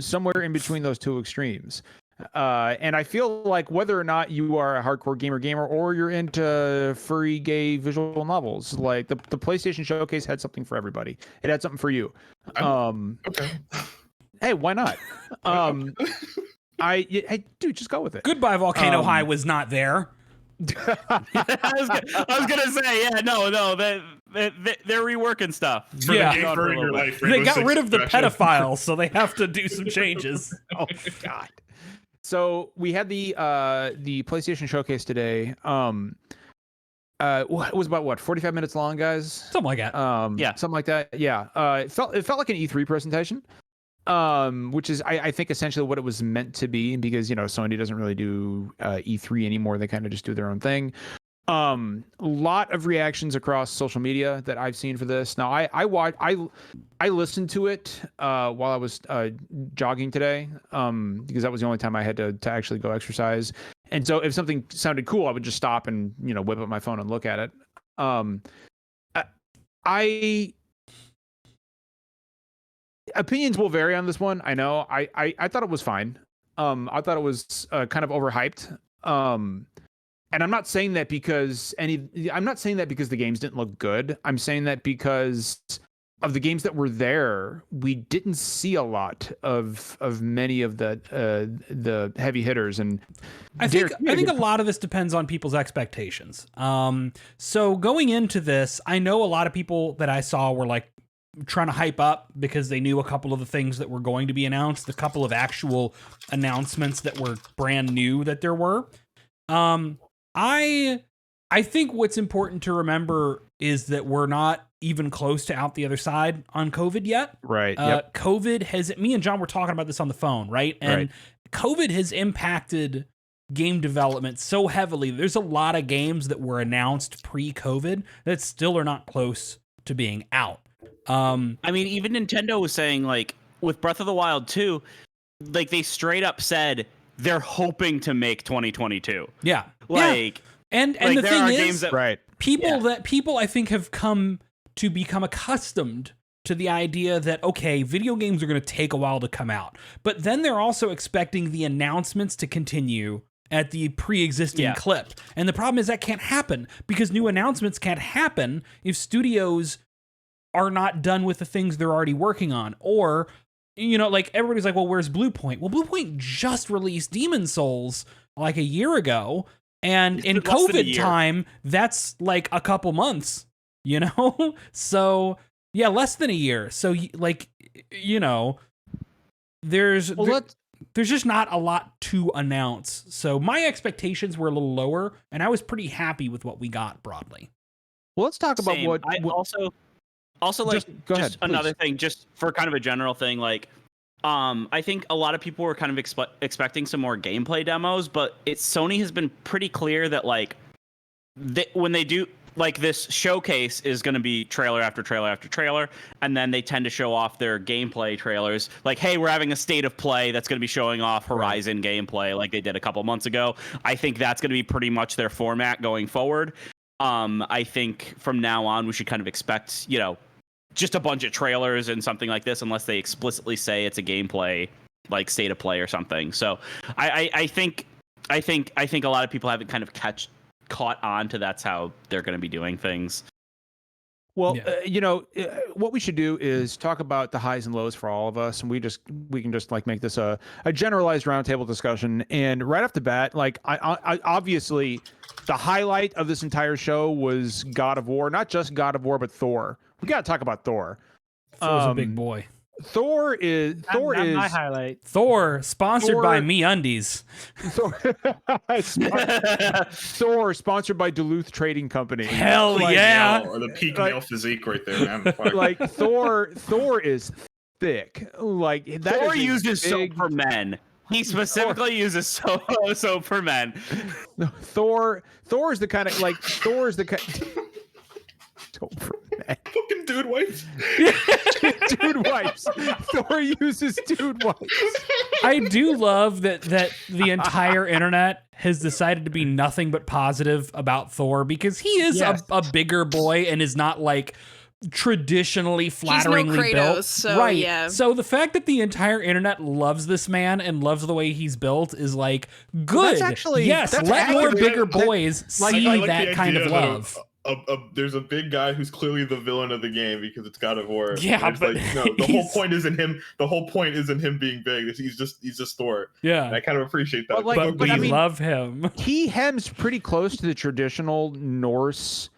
A: Somewhere in between those two extremes. And I feel like whether or not you are a hardcore gamer or you're into furry gay visual novels, like the PlayStation Showcase had something for everybody. It had something for you.
F: Okay.
A: Hey, why not? Hey, dude, just go with it.
B: Goodbye, Volcano High was not there.
D: I was gonna say, yeah, no, they're reworking stuff.
F: For
B: Yeah.
F: the gay fur in your life,
B: They
F: Rainbow
B: got
F: Six
B: rid of the
F: Extraction.
B: pedophiles, so they have to do some changes.
A: Oh God. So we had the PlayStation Showcase today. It was about 45 minutes long, guys.
B: Something like that.
D: Yeah.
A: Something like that. Yeah. It felt like an E3 presentation. Which is I think essentially what it was meant to be, because Sony doesn't really do E3 anymore. They kind of just do their own thing. A lot of reactions across social media that I've seen for this. Now I listened to it while I was jogging today, because that was the only time I had to actually go exercise. And so if something sounded cool, I would just stop and whip up my phone and look at it. Opinions will vary on this one. I know. I thought it was fine. I thought it was kind of overhyped. And I'm not saying that because the games didn't look good. I'm saying that because of the games that were there, we didn't see a lot of many of the heavy hitters. And
B: I think a lot of this depends on people's expectations. So going into this, I know a lot of people that I saw were like trying to hype up because they knew a couple of the things that were going to be announced, a couple of actual announcements that were brand new that there were. I think what's important to remember is that we're not even close to out the other side on COVID yet.
A: Right. Yep.
B: COVID me and John were talking about this on the phone, right? And COVID has impacted game development so heavily. There's a lot of games that were announced pre-COVID that still are not close to being out.
D: I mean, even Nintendo was saying, like, with Breath of the Wild 2, like, they straight up said they're hoping to make 2022.
B: Yeah.
D: Like,
B: and
D: like,
B: the
D: there
B: thing
D: are
B: is,
D: games that,
B: people I think have come to become accustomed to the idea that, okay, video games are going to take a while to come out, but then they're also expecting the announcements to continue at the pre-existing clip. And the problem is that can't happen because new announcements can't happen if studios are not done with the things they're already working on. Or, you know, like everybody's like, well, where's Bluepoint? Well, Bluepoint just released Demon's Souls like a year ago. And in COVID time, that's like a couple months, you know? So, yeah, less than a year. So, like, you know, there's just not a lot to announce. So my expectations were a little lower, and I was pretty happy with what we got broadly.
A: Well, let's talk about what
D: I also like
A: go ahead,
D: just another thing, just for kind of a general thing, like I think a lot of people were kind of expecting some more gameplay demos, but Sony has been pretty clear that like when they do like this showcase is going to be trailer after trailer after trailer, and then they tend to show off their gameplay trailers. Like, hey, we're having a state of play that's going to be showing off Horizon gameplay like they did a couple months ago. I think that's going to be pretty much their format going forward. I think from now on we should kind of expect, you know, just a bunch of trailers and something like this, unless they explicitly say it's a gameplay like state of play or something. So I think a lot of people haven't kind of caught on to that's how they're going to be doing things.
A: Well, you know, what we should do is talk about the highs and lows for all of us, and we can just like make this a generalized roundtable discussion. And right off the bat, like I obviously the highlight of this entire show was God of War, not just God of War, but Thor. We got to talk about Thor.
B: Thor's a big boy.
A: Thor is
G: my highlight.
B: Thor, sponsored by MeUndies.
A: Thor, sponsored by Duluth Trading Company.
B: Hell yeah!
F: Or the peak male physique right there, man.
A: Like Thor is thick. Like that.
D: Thor uses soap for men. He specifically uses soap for men.
A: Thor is the kind of like Thor's the kind. Soap for men.
F: Fucking dude wipes.
A: Dude wipes. Thor uses dude wipes.
B: I do love that the entire internet has decided to be nothing but positive about Thor because he is a bigger boy and is not like traditionally flatteringly
C: He's no Kratos,
B: built.
C: so,
B: right.
C: yeah.
B: So the fact that the entire internet loves this man and loves the way he's built is like good.
A: Well, that's actually,
B: let more bigger boys see
F: like
B: that kind of love.
F: There's a big guy who's clearly the villain of the game because it's God of War.
B: Yeah,
F: it's
B: but
F: like, no, the whole point isn't him. The whole point isn't him being big. He's just Thor.
B: Yeah,
F: and I kind of appreciate that.
B: But we love him.
A: He hems pretty close to the traditional Norse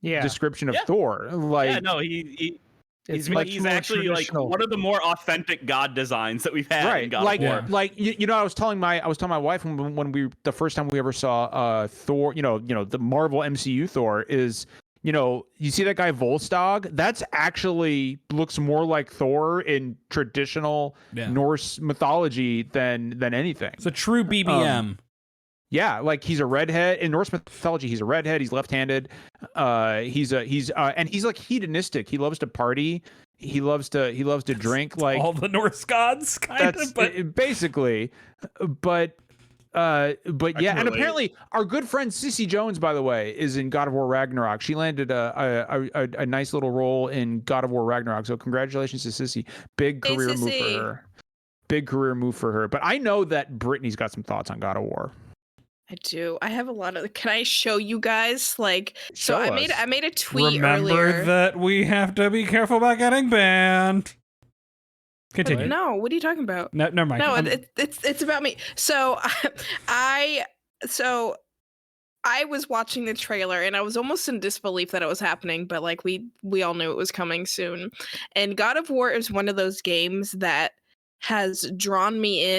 A: description of Thor. Like,
D: he's actually like one of the more authentic god designs that we've had in God of War.
A: Like you know, I was telling my wife when we the first time we ever saw Thor, you know the Marvel MCU Thor is, you know, you see that guy Volstagg, that's actually looks more like Thor in traditional Norse mythology than anything.
B: It's a true BBM.
A: Yeah, like he's a redhead in Norse mythology. He's a redhead. He's left-handed. And he's like hedonistic. He loves to party. He loves to drink. Like
B: all the Norse gods, kind of. But
A: basically, but yeah. And apparently, our good friend Sissy Jones, by the way, is in God of War Ragnarok. She landed a nice little role in God of War Ragnarok. So congratulations to Sissy. Big career move for her. Big career move for her. But I know that Brittany's got some thoughts on God of War.
C: I do. I have a lot of. Can I show you guys? Like, so I made a tweet
B: Remember
C: earlier.
B: that we have to be careful about getting banned. Continue.
C: No, what are you talking about?
B: No, never mind.
C: No, it's about me. So I was watching the trailer and I was almost in disbelief that it was happening, but like we all knew it was coming soon. And God of War is one of those games that has drawn me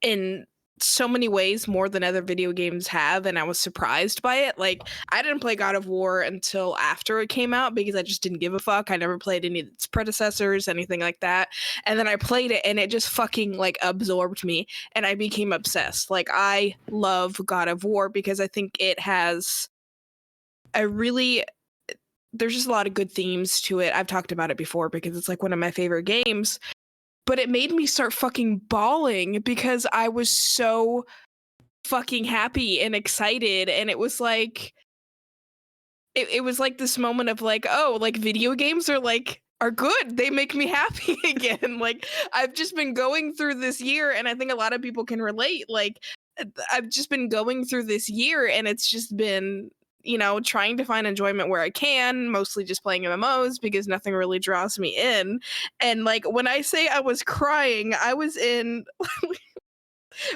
C: in so many ways more than other video games have, and I was surprised by it. Like, I didn't play God of War until after it came out because I just didn't give a fuck. I never played any of its predecessors, anything like that. And then I played it and it just fucking like absorbed me and I became obsessed. Like, I love God of War because I think it has there's just a lot of good themes to it. I've talked about it before because it's like one of my favorite games. But it made me start fucking bawling because I was so fucking happy and excited. And it was like, it was like this moment of like, oh, like video games are good. They make me happy again. Like, I've just been going through this year, and I think a lot of people can relate. Like, I've just been going through this year, and it's just been, trying to find enjoyment where I can, mostly just playing MMOs because nothing really draws me in. And like, when I say I was crying, I was in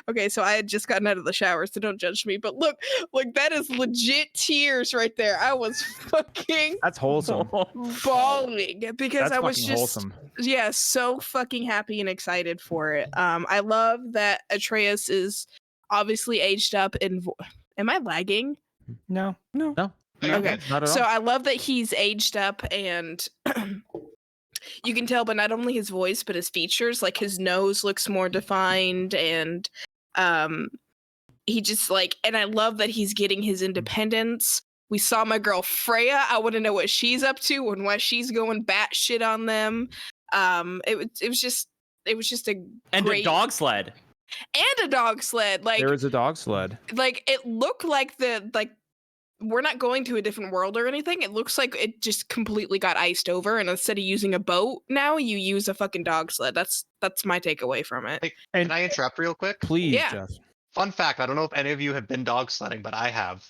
C: okay, so I had just gotten out of the shower, so don't judge me, but look, like, that is legit tears right there. I was fucking
A: That's wholesome.
C: bawling because
A: That's
C: I was
A: fucking
C: just
A: wholesome.
C: so fucking happy and excited for it. I love that Atreus is obviously aged up in am I lagging?
G: No.
C: Okay.
A: Not at
C: So
A: all.
C: I love that he's aged up, and you can tell, but not only his voice, but his features. Like, his nose looks more defined, and he just like, and I love that he's getting his independence. We saw my girl Freya. I want to know what she's up to and why she's going batshit on them. It was just a
D: And
C: great
D: a dog sled.
C: and a dog sled. Like,
A: There is a dog sled.
C: like it looked like we're not going to a different world or anything. It looks like it just completely got iced over, and instead of using a boat, now you use a fucking dog sled. That's my takeaway from it.
E: Hey,
A: And
E: can I interrupt real quick?
A: please,
C: Yeah.
A: Jeff.
E: Fun fact, I don't know if any of you have been dog sledding, but I have.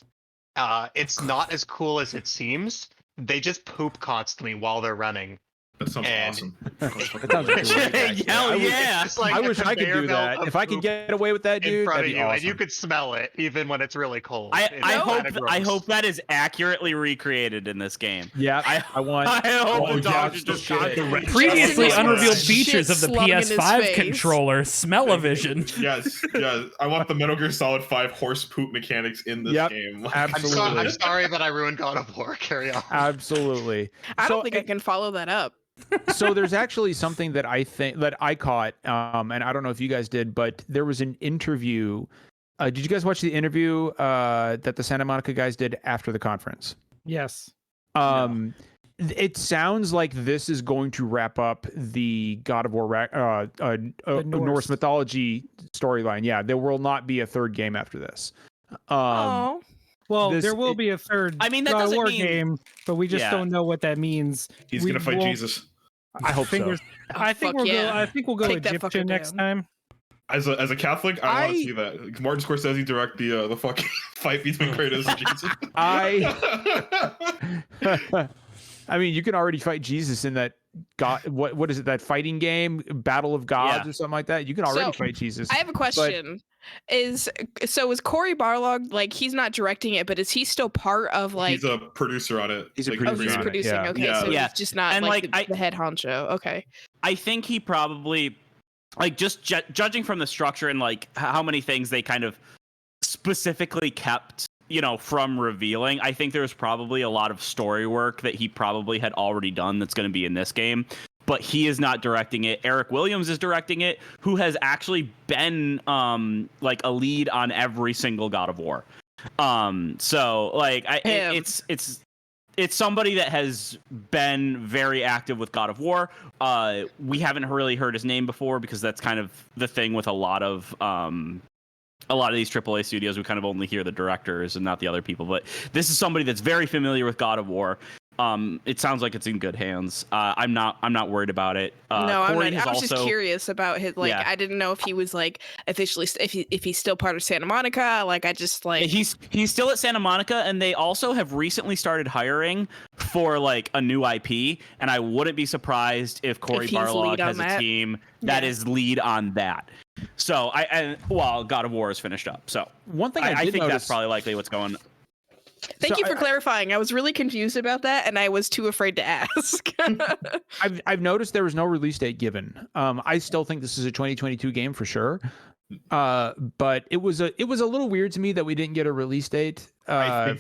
E: It's not as cool as it seems. They just poop constantly while they're running.
F: That sounds
E: And-
F: awesome.
A: That sounds great.
D: Hell yeah.
E: It's like
A: I
E: a
A: wish I could
E: conveyor
A: do
E: belt
A: that.
E: of
A: If I could
E: poop
A: get away with that,
E: in
A: dude,
E: front
A: that'd
E: of
A: be
E: you,
A: awesome.
E: and you could smell it even when it's really cold.
D: I
E: It's
D: hope
E: kinda
D: I
E: gross.
D: hope that is accurately recreated in this game.
A: Yeah,
D: I
A: want.
D: I hope
F: Oh,
D: the
F: yeah,
D: dogs
F: it's
D: are just
F: the shit.
D: constantly-
B: Previously
C: Justin
B: unrevealed
C: is
B: features
C: shit
B: of the
C: slung in his
B: PS5
C: face.
B: controller, smell-o-vision.
F: Yes, yes. I want the Metal Gear Solid 5 horse poop mechanics in this
A: Yep,
F: game.
A: absolutely.
E: I'm sorry that I ruined God of War. Carry on.
A: Absolutely.
C: I
A: So,
C: don't think I can follow that up.
A: so there's actually something that I think that I caught, and I don't know if you guys did, but there was an interview. Did you guys watch the interview that the Santa Monica guys did after the conference?
G: Yes.
A: It sounds like this is going to wrap up the God of War Norse
G: Norse.
A: mythology storyline. Yeah, there will not be a third game after this.
C: Oh,
G: Well,
A: this-
G: there will
A: it-
G: be a third
D: I mean, that
G: God of
D: doesn't
G: War
D: mean-
G: game, but we just
D: Yeah.
G: don't know what that means.
F: He's
G: We
F: gonna fight
G: won't-
F: Jesus.
A: I hope
G: Fingers. I think
C: fuck
G: we'll
C: yeah.
G: go. I think we'll go
C: Take that fucker
G: Egyptian next
C: down.
G: time.
F: As a Catholic, I want
A: I-
F: to see that. Like, Martin Scorsese direct the fucking fight between Kratos and Jesus.
A: I mean, you can already fight Jesus in that God. What is it? That fighting game, Battle of Gods,
D: Yeah.
A: or something like that. You can already
C: So,
A: fight Jesus.
C: I have a question. Is Corey Barlog, like, he's not directing it, but is he still part of like?
F: He's a producer on it.
A: He's a
F: Like,
C: Oh,
A: producer
C: he's
A: on it,
C: producing.
A: yeah.
C: Okay,
F: Yeah.
C: so
D: Yeah.
C: he's just not
D: And,
C: like,
D: like,
C: the head honcho. Okay.
D: I think he probably, like, just judging from the structure and like how many things they kind of specifically kept, from revealing, I think there's probably a lot of story work that he probably had already done that's going to be in this game. But he is not directing it. Eric Williams is directing it, who has actually been like a lead on every single God of War. So like
C: Him.
D: it's somebody that has been very active with God of War. We haven't really heard his name before because that's kind of the thing with a lot of these AAA studios. We kind of only hear the directors and not the other people. But this is somebody that's very familiar with God of War. It sounds like it's in good hands. I'm not worried about it.
C: No, I'm
D: Corey
C: not.
D: has
C: I was just
D: also-
C: curious about his, like,
D: Yeah.
C: I didn't know if he was like officially, if he's still part of Santa Monica. Like, I just like.
D: He's still at Santa Monica, and they also have recently started hiring for like a new IP. And I wouldn't be surprised if Corey
C: he's
D: Barlog
C: lead on
D: has a
C: that.
D: team that
C: Yeah.
D: is lead on that. So God of War is finished up. So
A: One thing
D: I
A: I did
D: think
A: notice,
D: that's probably likely what's going.
C: Thank
A: So
C: you for clarifying. I was really confused about that, and I was too afraid to ask.
A: I've noticed there was no release date given. I still think this is a 2022 game for sure, But it was a little weird to me that we didn't get a release date.
F: I think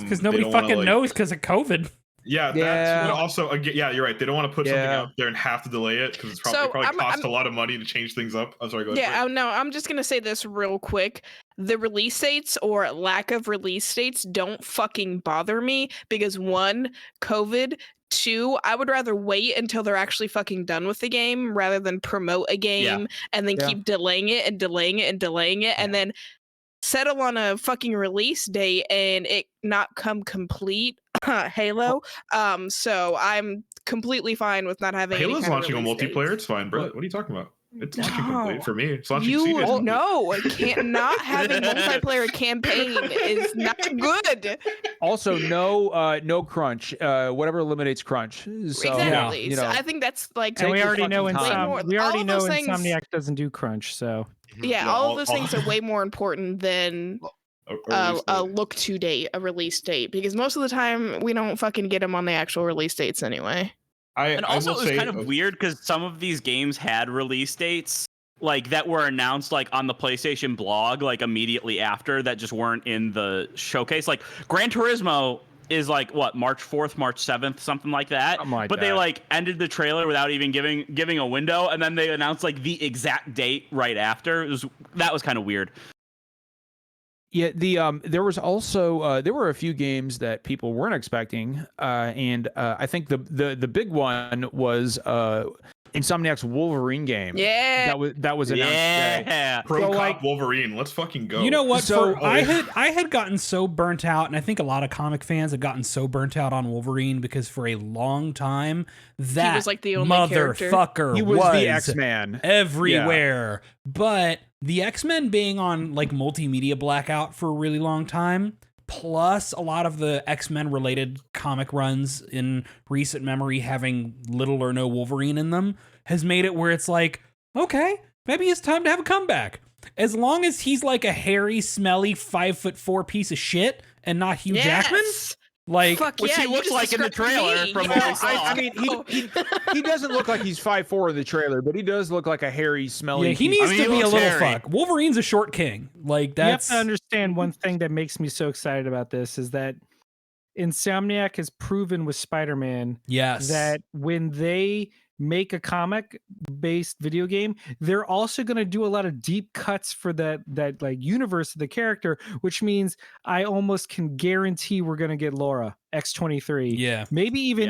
B: because nobody fucking knows because of COVID.
F: Yeah, that's but also yeah, you're right. They don't want to put something out there and have to delay it because it's probably cost a lot of money to change things up. I'm sorry, go ahead.
C: Yeah, no, I'm just gonna say this real quick. The release dates or lack of release dates don't fucking bother me because 1, COVID. 2, I would rather wait until they're actually fucking done with the game rather than promote a game and then keep delaying it and delaying it and delaying it and then settle on a fucking release date and it not come complete. Halo. So I'm completely fine with not having.
F: Halo's launching on multiplayer. It's fine, bro. What are you talking about? It's launching complete for me. It's launching.
C: No, not having multiplayer campaign is not good.
A: Also, no crunch. Whatever eliminates crunch. So,
C: exactly. So I think that's like.
G: And we already know Insomniac doesn't do crunch. So
C: yeah, all of those things are way more important than a look to date, a release date, because most of the time we don't fucking get them on the actual release dates anyway.
D: And also, it was kind of weird because some of these games had release dates like that were announced like on the PlayStation blog like immediately after that just weren't in the showcase. Like Gran Turismo is like what, March 4th, March 7th, something like that. But they like ended the trailer without even giving a window, and then they announced like the exact date right after. That was kind of weird.
A: Yeah, there was also there were a few games that people weren't expecting, and I think the big one was Insomniac's Wolverine game.
C: Yeah,
A: that was announced today.
F: Pro Cop Wolverine, let's fucking go.
B: You know what? I had gotten so burnt out, and I think a lot of comic fans have gotten so burnt out on Wolverine because for a long time that
C: he was like the only
B: motherfucker
A: he was the X-Man
B: everywhere. Yeah. But the X-Men being on like multimedia blackout for a really long time, plus a lot of the X-Men related comic runs in recent memory having little or no Wolverine in them, has made it where it's like, okay, maybe it's time to have a comeback. As long as he's like a hairy, smelly, 5'4" piece of shit and not Hugh Jackman. Like,
D: which he looks like in the trailer from what we saw.
A: I mean, he doesn't look like he's 5'4" in the trailer, but he does look like a hairy, smelly.
B: Yeah, he needs to be a little fuck. Wolverine's a short king. Like, that's.
G: You have to understand one thing that makes me so excited about this is that Insomniac has proven with Spider-Man that when they make a comic-based video game, they're also going to do a lot of deep cuts for that like universe of the character, which means I almost can guarantee we're going to get Laura X-23.
B: Yeah,
G: maybe even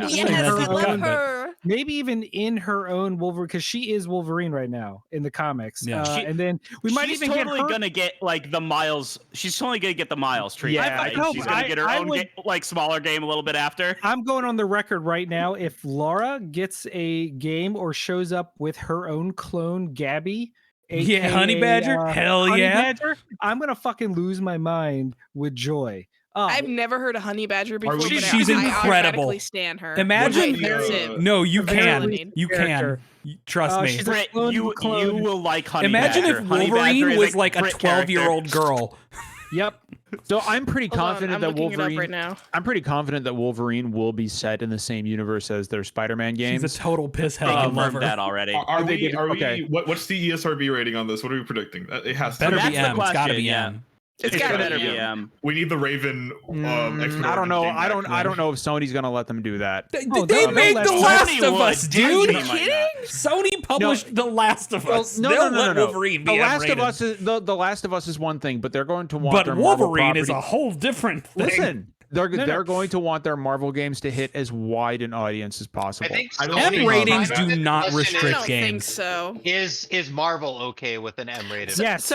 G: maybe even in her own Wolverine, because she is Wolverine right now in the comics. Yeah. And then we might even
D: totally gonna get like the Miles. She's totally gonna get the Miles treatment.
G: Yeah,
D: she's gonna get her own like smaller game a little bit after.
G: I'm going on the record right now. If Laura gets a game or shows up with her own clone Gabby,
B: AKA, Honey Badger, hell
G: Honey
B: yeah,
G: Badger, I'm gonna fucking lose my mind with joy.
C: I've never heard of Honey Badger before.
B: She's incredible.
C: I stand her.
B: Imagine, no, you can. You can. Trust me.
D: Britt, you will like Honey
B: Imagine
D: Badger.
B: if Wolverine was like a 12-year-old girl.
G: Yep.
A: So I'm pretty confident that Wolverine.
C: Right now.
A: I'm pretty confident that Wolverine will be set in the same universe as their Spider-Man games.
B: She's a total pisshead.
D: I confirmed that already.
F: Are we? What's the ESRB rating on this? What are we predicting? It has to
B: be M. It's got to be M.
C: It's gotta be M.
F: We need the Raven.
A: I don't know. I don't know if Sony's gonna let them do that.
B: They made The Last of Us, dude.
C: Are you kidding?
B: Sony published The Last of Us.
A: No.
B: Wolverine be
A: The Last of Us is one thing, but they're going to want.
B: But Wolverine is a whole different thing.
A: Listen. They're going to want their Marvel games to hit as wide an audience as possible.
B: M ratings do not restrict games.
C: I don't think so.
E: Is Marvel okay with an M rating?
G: Yes,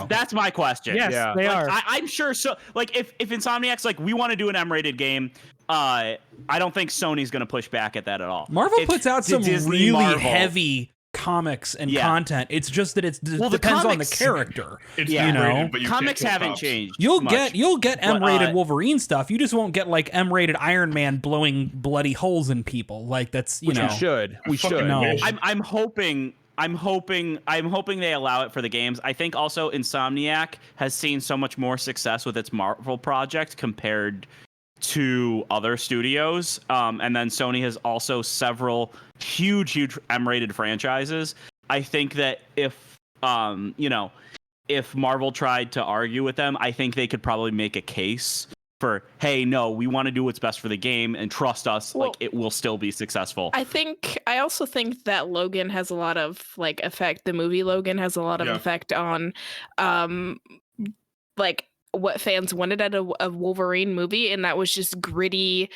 D: that's my question.
G: Yes, they are.
D: I'm sure. So, like, if Insomniac's like, we want to do an M-rated game, I don't think Sony's going to push back at that at all.
B: Marvel puts out some really heavy comics and content. It's just that it depends on the character.
F: It's
B: M-rated,
F: but you
D: comics haven't changed.
B: You'll get M-rated Wolverine stuff. You just won't get like M-rated Iron Man blowing bloody holes in people. Like that's
A: we should.
B: No.
D: I'm hoping they allow it for the games. I think also Insomniac has seen so much more success with its Marvel project compared to other studios, and then Sony has also several huge M-rated franchises. I think that if if Marvel tried to argue with them, I think they could probably make a case for, hey, no, we want to do what's best for the game and trust us,
C: Well,
D: like it will still be successful.
C: I also think that Logan has a lot of like effect. The movie Logan has a lot of effect on like what fans wanted out of a Wolverine movie, and that was just gritty,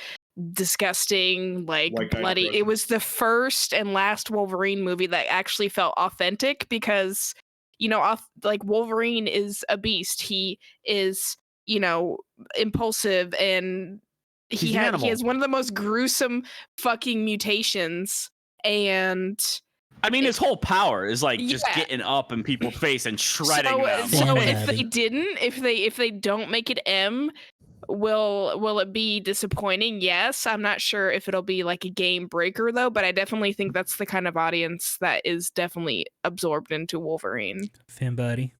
C: disgusting, like bloody. It was the first and last Wolverine movie that actually felt authentic because, you know, like Wolverine is a beast. He is, you know, impulsive, and he has one of the most gruesome fucking mutations. And
D: I mean, his whole power is like just getting up in people's face and shredding them.
C: So if they don't make it M, will it be disappointing? Yes. I'm not sure if it'll be like a game breaker though, but I definitely think that's the kind of audience that is definitely absorbed into Wolverine.
B: Fan buddy.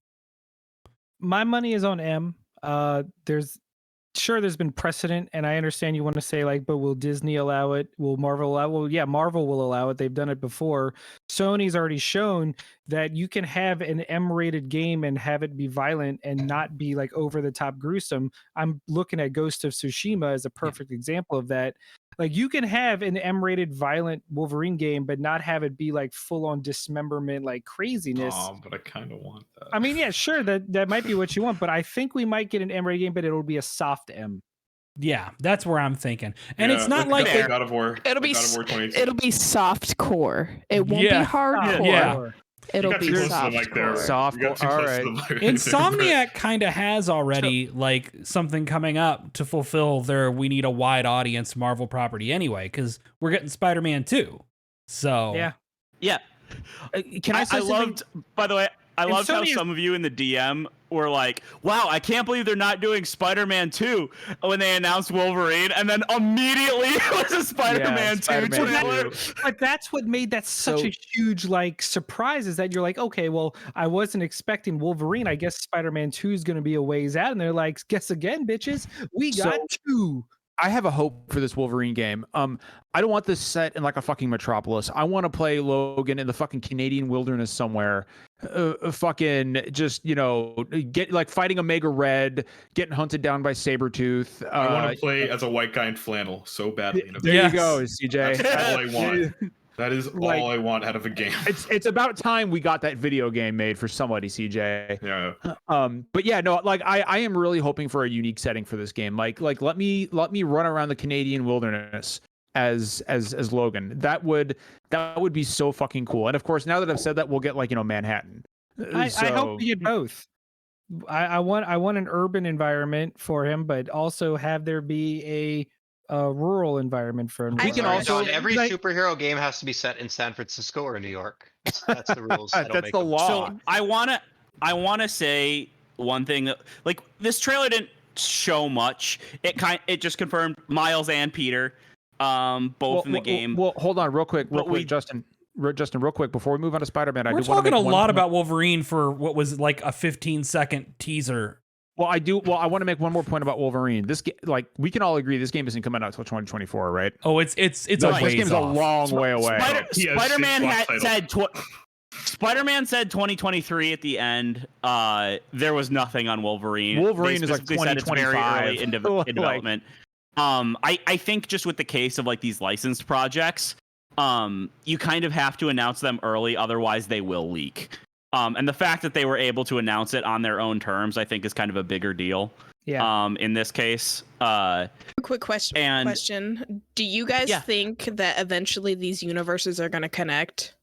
G: My money is on M. There's been precedent, and I understand you want to say like, but will Disney allow it? Will Marvel allow it? Well, yeah, Marvel will allow it. They've done it before. Sony's already shown that you can have an M-rated game and have it be violent and not be like over the top gruesome. I'm looking at Ghost of Tsushima as a perfect example of that. Like you can have an M-rated violent Wolverine game, but not have it be like full on dismemberment, like craziness.
F: Oh, but I kind of want that.
G: I mean, yeah, sure, that might be what you want, but I think we might get an M-rated game, but it'll be a soft M.
B: Yeah, that's where I'm thinking. And it's not like
F: God of War.
C: It'll be soft core. It won't be hardcore.
B: Yeah.
C: It'll be soft core.
A: Soft core. All right.
B: Insomniac kind of has already like something coming up to fulfill their we need a wide audience Marvel property anyway, because we're getting Spider-Man 2. So
D: yeah.
A: Can I say something?
D: By the way, I loved how
G: Sony
D: some of you in the DM were like, wow, I can't believe they're not doing Spider-Man 2 when they announced Wolverine, and then immediately it was a Spider-Man 2 trailer.
G: But that's what made that such a huge like surprise, is that you're like, okay, well, I wasn't expecting Wolverine. I guess Spider-Man 2 is going to be a ways out. And they're like, guess again, bitches, we got 2.
A: I have a hope for this Wolverine game. I don't want this set in like a fucking metropolis. I want to play Logan in the fucking Canadian wilderness somewhere. Fucking just, you know, get like fighting Omega Red, getting hunted down by Sabretooth.
F: I want to play as a white guy in flannel so badly.
A: There you go, CJ.
F: That's all I want. That is all I want out of a game.
A: It's about time we got that video game made for somebody, CJ.
F: Yeah.
A: But yeah, no, like I am really hoping for a unique setting for this game. Like let me run around the Canadian wilderness as Logan. That would be so fucking cool. And of course, now that I've said that, we'll get like, you know, Manhattan.
G: I hope we get both. I want an urban environment for him, but also have there be a rural environment for him.
E: We can also every superhero game has to be set in San Francisco or New York. That's the rules.
A: That's the law.
D: So I wanna say one thing that, like, this trailer didn't show much. It just confirmed Miles and Peter, both in the game.
A: Well, hold on, real quick, Justin, real quick, before we move on to Spider-Man,
B: we're talking a lot about Wolverine for what was like a 15-second teaser.
A: Well, I want to make one more point about Wolverine. This like we can all agree this game isn't coming out until 2024, right?
B: Oh, it's
A: this game's a long way away.
D: Spider-Man said 2023 at the end. There was nothing on Wolverine.
A: Wolverine is like 2025
D: in development. I think just with the case of like these licensed projects, you kind of have to announce them early, otherwise they will leak. And the fact that they were able to announce it on their own terms, I think, is kind of a bigger deal.
G: Yeah.
D: In this case.
C: Quick question. Do you guys think that eventually these universes are going to connect?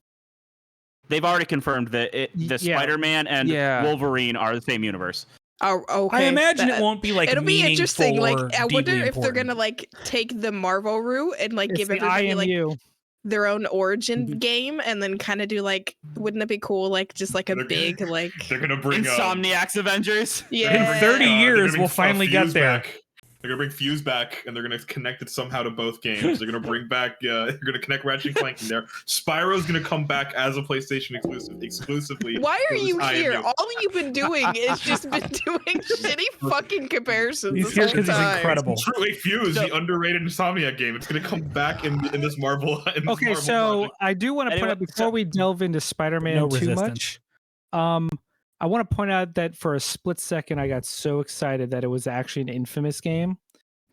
D: They've already confirmed that Spider-Man and Wolverine are the same universe.
C: Oh, okay.
B: I imagine it won't be like
C: it'll be interesting. Like, I wonder if
B: important.
C: they're gonna like take the Marvel route and like
G: It's
C: give
G: the
C: everybody like
G: IMU.
C: their own origin game, and then kind of do like, wouldn't it be cool? Like just like a big like.
F: They're gonna bring
D: Insomniac's Avengers.
C: Yeah.
B: In 30 years, we'll finally get there.
F: Back. They're gonna bring Fuse back, and they're gonna connect it somehow to both games. They're gonna bring back. They're gonna connect Ratchet and Clank in there. Spyro's gonna come back as a PlayStation exclusively.
C: Why are you here? All you've been doing is just been doing shitty fucking comparisons.
B: He's here because he's incredible.
F: Truly, Fuse, the underrated Insomniac game. It's gonna come back in this Marvel.
G: Okay, so I do want to point out before we delve into Spider-Man too much. I want to point out that for a split second, I got so excited that it was actually an Infamous game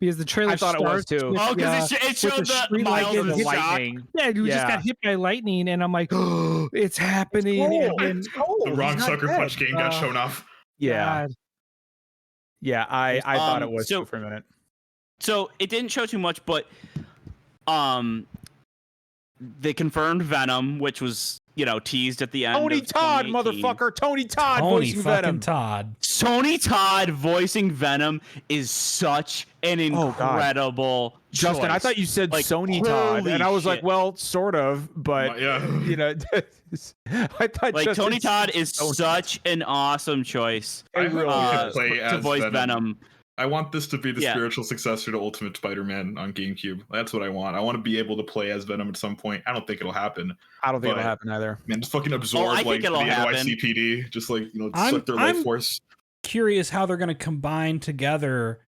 G: because the trailer.
A: I thought it was
G: starts
A: too.
G: with,
D: Oh, because it
G: with
D: showed the
G: street
D: Miles
G: light and
D: in
G: the
D: shock.
A: lightning.
G: Yeah, you just
A: Yeah.
G: got hit by lightning, and I'm like, oh, it's happening.
A: cold.
G: And
A: It's cold.
F: The
A: He's
F: wrong
A: not
F: Sucker
A: dead.
F: Punch game got shown off.
A: Yeah.
G: God.
A: Yeah, I thought it was
D: so-
A: too for a minute.
D: So it didn't show too much, but they confirmed Venom, which was teased at the end.
A: Tony
D: of
A: Todd,
D: 2018.
A: motherfucker. Tony Todd
B: Tony
A: voicing
B: fucking
A: Venom.
B: Todd.
D: Tony Todd voicing Venom is such an
A: Oh, God.
D: incredible
A: Justin, I
D: choice.
A: thought you said
D: Like,
A: Sony Todd,
D: holy
A: and I was like,
D: shit.
A: well, sort of, but
F: Yeah.
A: I thought
D: Like
A: Justin
D: Tony Todd
A: said
D: is
A: Sony.
D: such an awesome choice
F: I hope
A: really
F: you
A: is.
F: can play
D: to
F: as
D: voice Venom.
F: I want this to be the
D: Yeah.
F: spiritual successor to Ultimate Spider-Man on GameCube. That's what I want. I want to be able to play as Venom at some point. I don't think it'll happen.
A: I don't think
F: but-
A: it'll happen either.
F: Man, just fucking absorb
D: I think
F: like the
D: it'll happen.
F: NYCPD. Just like
B: I'm-
F: suck their life
B: I'm-
F: force.
B: Curious how they're going to combine together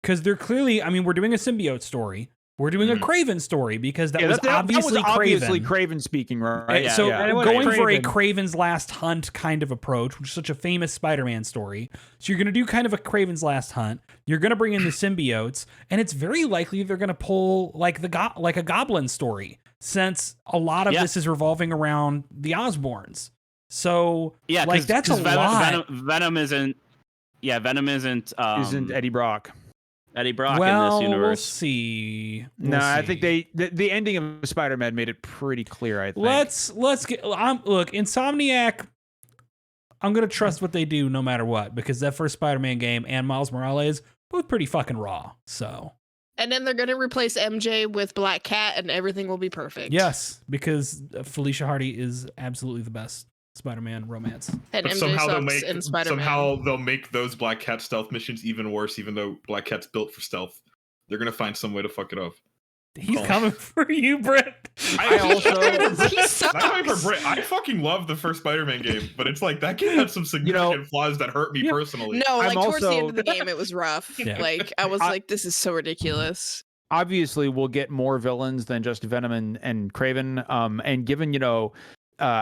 B: because they're clearly. I mean, we're doing a symbiote story. We're doing a
F: Mhm.
B: Craven story because that was
A: that
B: obviously
A: obviously
B: Craven.
A: Craven speaking, right?
B: Right,
D: Yeah,
B: so
D: yeah.
B: we're
G: It was
B: going for a
G: Craven.
B: Craven's Last Hunt kind of approach, which is such a famous Spider-Man story. So you're going to do kind of a Craven's Last Hunt. You're going to bring in the symbiotes, and it's very likely they're going to pull like like a Goblin story, since a lot of
D: Yeah.
B: this is revolving around the Osborns. So
D: Yeah,
B: like that's a lot.
D: Venom isn't. Yeah, Venom isn't.
A: Isn't Eddie Brock?
D: Eddie Brock
B: well,
D: in this
B: we'll
D: universe?
B: see.
A: No,
B: We'll
A: I
B: see.
A: think the ending of Spider-Man made it pretty clear. I think.
B: Let's get. Look, Insomniac. I'm gonna trust what they do no matter what because that first Spider-Man game and Miles Morales both pretty fucking raw. So
C: And then they're gonna replace MJ with Black Cat, and everything will be perfect.
B: yes, because Felicia Hardy is absolutely the best Spider-Man romance.
C: And
F: But
C: MJ sucks in Spider-Man.
F: somehow they'll make those Black Cat stealth missions even worse, even though Black Cat's built for stealth. They're gonna find some way to fuck it up.
B: He's
F: Oh.
B: coming for you, Brett.
A: I also,
C: He sucks.
F: Not only for Brit, I fucking love the first Spider-Man game, but it's like that game had some significant flaws that hurt me
B: Yeah.
F: personally.
C: No,
A: I'm
C: like towards the
A: also-
C: end of the game, it was rough.
B: Yeah.
C: Like I was like, this is so ridiculous.
A: obviously we'll get more villains than just Venom and Craven. And given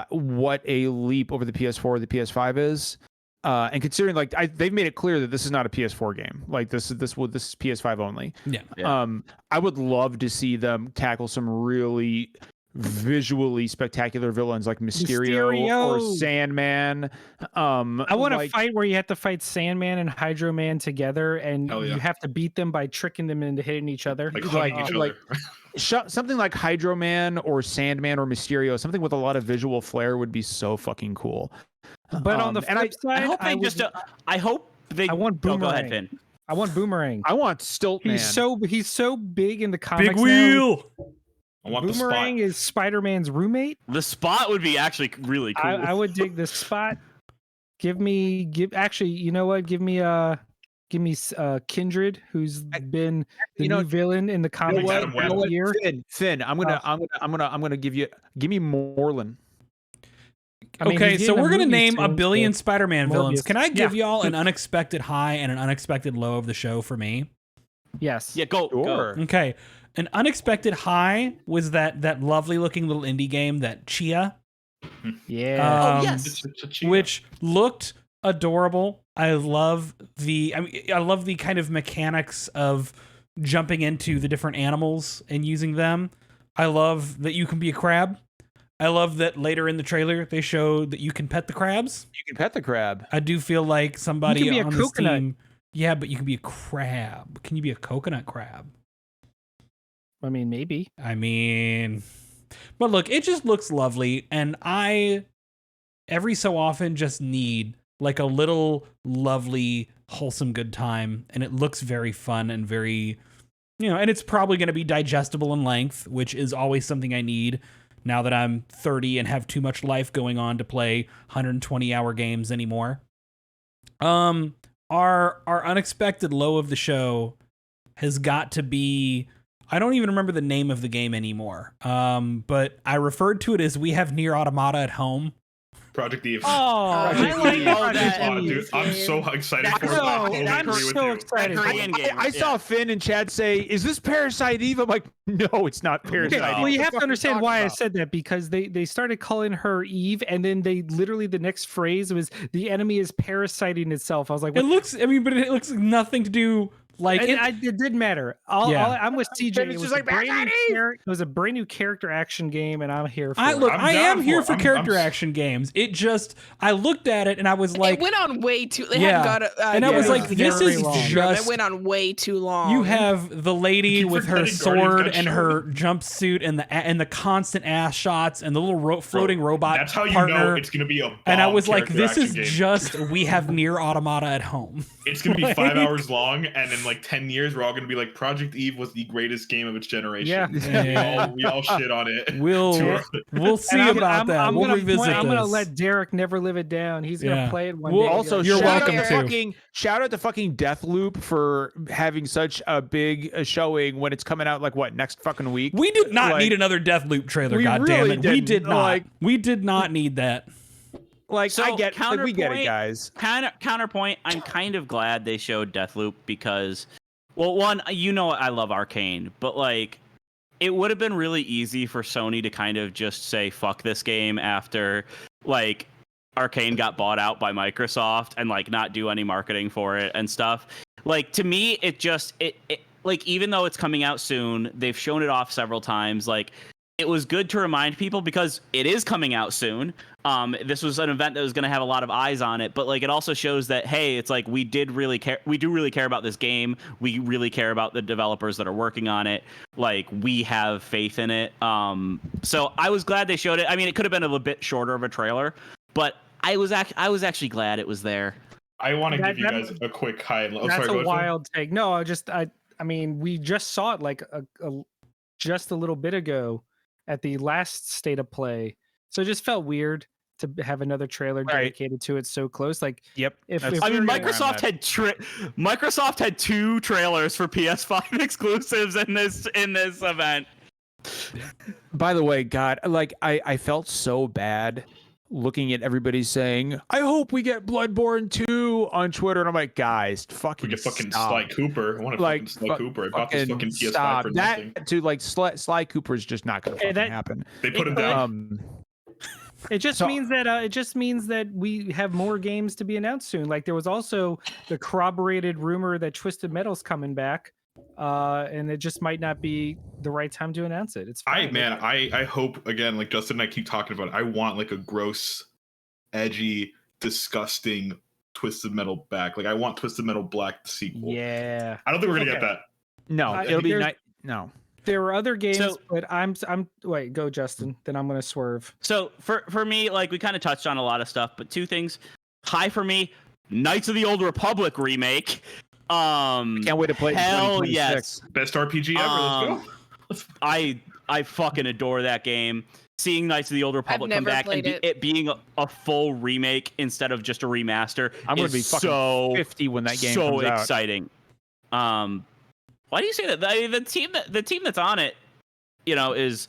A: what a leap over the PS4 the PS5 is, and considering like they've made it clear that this is not a PS4 game. Like this is PS5 only.
B: Yeah.
D: Yeah.
A: I would love to see them tackle some really visually spectacular villains like Mysterio. or
G: Mysterio.
A: Sandman.
G: I want
A: like,
G: a fight where you have to fight Sandman and Hydro Man together, and
F: Hell yeah.
G: you have to beat them by tricking them into hitting each other.
F: Like
A: Like-
F: hugging each
A: like-
F: other.
A: something like Hydro Man or Sandman or Mysterio, something with a lot of visual flair would be so fucking cool.
G: But on the
A: and
G: flip
D: I
G: side,
D: hope they just. I hope they.
G: I want
D: Oh, go ahead,
G: Boomerang.
D: Finn.
G: I want Boomerang.
A: I want Stilt Man.
G: He's so big in the comics.
B: Big
G: now.
B: wheel.
F: I want the spot.
G: Boomerang is Spider-Man's roommate.
D: The spot would be actually really cool.
G: I would dig this spot. Actually, you know what? Give me Kindred, who's been the
A: you know-
G: new villain in the comics
F: what?
G: for
F: You know
G: a year.
A: Finn, I'm gonna give me Moreland.
G: I mean,
B: Okay,
G: he's
B: so
G: in the
B: we're gonna
G: movie
B: name a
G: soon,
B: billion
G: so-
B: Spider-Man villains.
G: Morbius.
B: Can I give
G: Yeah.
B: y'all an unexpected high and an unexpected low of the show for me?
G: Yes.
D: Yeah, go.
A: Sure.
B: Okay, an unexpected high was that lovely looking little indie game that Chia,
G: Yeah.
C: Oh, yes.
B: which looked adorable. I love the kind of mechanics of jumping into the different animals and using them. I love that you can be a crab. I love that later in the trailer they showed that you can pet the crabs.
A: You can pet the crab.
B: I do feel like somebody
G: You can be a
B: on this
G: coconut.
B: team. Yeah, but you can be a crab. Can you be a coconut crab?
G: I mean, maybe.
B: I mean, but look, it just looks lovely, and I every so often just need like a little lovely, wholesome good time, and it looks very fun and very, and it's probably going to be digestible in length, which is always something I need now that I'm 30 and have too much life going on to play 120-hour games anymore. Our unexpected low of the show has got to be, I don't even remember the name of the game anymore. But I referred to it as We Have Near Automata at Home.
F: Project Eve.
G: Oh, I
A: Project
G: like
A: Eve.
G: Project
F: Oh,
G: Eve.
F: dude, I'm so excited
D: That-
F: for it.
D: No,
F: I totally
G: I'm
F: agree with
G: so
F: you.
G: excited.
D: Korean game.
A: I saw Finn and Chad say, "Is this Parasite Eve?" I'm like, "No, it's not Parasite
G: Okay,
A: Eve."
G: well,
A: What
G: you
A: the
G: have
A: fuck
G: to
A: are you
G: understand
A: talking
G: why I
A: about?
G: said that, because they started calling her Eve, and then they literally the next phrase was the enemy is parasiting itself. I was like,
B: It
G: what?
B: looks. I mean, but it looks nothing to do like
G: And
B: it.
G: it didn't matter.
B: Yeah.
G: I'm with CJ.
A: Then
G: It
A: it's
G: was,
A: just
G: a
A: like,
G: brand new
A: "Parasite Eve!"
G: it was a brand new character action game, and I'm here for
B: I
G: it.
B: look.
F: I'm
B: I
F: down
B: am here
F: for
B: for
F: it.
B: character action games. It just. I looked at it and I was like,
C: it went on way too. They
B: Yeah.
C: hadn't got.
B: And I was
G: yeah,
B: like, this
G: very
B: is
G: long.
B: just.
C: It went on way too long.
B: You have the lady
F: keep
B: with her
F: forgetting Guardians
B: sword
F: got
B: and
F: shown.
B: her jumpsuit and the constant ass shots and the little floating robot
F: That's how you
B: partner.
F: know it's gonna be a bomb
B: And I was like,
F: character
B: this is
F: action game.
B: just we have Near Automata at home.
F: It's gonna be
B: like-
F: 5 hours long, and in like 10 years, we're all gonna be like, Project Eve was the greatest game of its generation.
G: Yeah.
B: Yeah.
F: We all shit on it.
B: We'll
F: Too early.
B: we'll see
G: And
B: about that. We'll
G: gonna
B: revisit
G: I'm gonna
B: this.
G: let Derek never live it down. He's gonna
B: Yeah.
G: play it one
B: Well,
G: day.
A: Also,
B: You're
A: shout
B: welcome
A: out
B: to.
A: shout out to fucking Deathloop for having such a big showing when it's coming out like what next fucking week.
B: We did not
A: Like,
B: need another Deathloop trailer.
A: we
B: God damn
A: really
B: it, we
A: didn't.
B: did not.
A: Like-
B: we did not need that.
A: Like
D: So,
A: I get, like, we get it,
D: counterpoint-
A: guys.
D: Counterpoint, I'm kind of glad they showed Deathloop because, well, one, you know I love Arcane, but like, it would have been really easy for Sony to kind of just say fuck this game after like Arcane got bought out by Microsoft and like not do any marketing for it and stuff. Like to me, it just it like even though it's coming out soon, they've shown it off several times. Like it was good to remind people because it is coming out soon. This was an event that was going to have a lot of eyes on it, but like it also shows that hey, it's like we do really care about this game. We really care about the developers that are working on it. Like we have faith in it. So I was glad they showed it. I mean, it could have been a little bit shorter of a trailer, but I was actually glad it was there.
F: I want to
G: That-
F: give you
G: that-
F: guys a quick high. Oh,
G: That's
F: sorry, go
G: a
F: ahead, Phil.
G: wild take. No, I mean, we just saw it like just a little bit ago at the last State of Play, so it just felt weird to have another trailer
A: Right.
G: dedicated to it so close. Like,
A: Yep.
G: if
A: That's-
D: I mean,
G: we're gonna-
D: Microsoft had 2 trailers for PS5 exclusives in this event.
A: By the way, God, like I felt so bad looking at everybody saying, "I hope we get Bloodborne 2" on Twitter, and I'm like, guys,
F: We
A: fucking
F: get fucking
A: stop.
F: Sly Cooper. I want to
A: Like,
F: fucking Sly Cooper. I bought this fucking PS5
A: stop.
F: for nothing.
A: That to like Sly Cooper's just not gonna
G: Hey,
A: fucking
G: that-
A: happen.
F: They put him down.
G: It just
A: So-
G: means that we have more games to be announced soon. Like there was also the corroborated rumor that Twisted Metal's coming back, and it just might not be the right time to announce it. It's fine.
F: I hope again, like Justin and I keep talking about it, I want like a gross, edgy, disgusting Twisted Metal back. Like I want Twisted Metal Black the sequel.
G: Yeah.
F: I don't think we're gonna get
G: Okay.
F: that.
A: No,
G: I
A: it'll
G: think
A: be
G: there's-
A: no.
G: There were other games,
D: So-
G: but I'm wait, go Justin, then I'm gonna swerve.
D: So for me, like we kind of touched on a lot of stuff, but 2 things. High for me, Knights of the Old Republic remake.
A: Can't wait to play it in
D: Hell
A: 2026.
D: yes.
F: Best RPG ever. Let's go.
D: I fucking adore that game. Seeing Knights of the Old Republic come
C: never
D: back and
C: played
D: it being a full remake instead of just a remaster
A: I'm gonna
D: is
A: be fucking
D: so
A: 50 when that game
D: so
A: comes out.
D: exciting. Why do you say that? The team that's on it, you know, is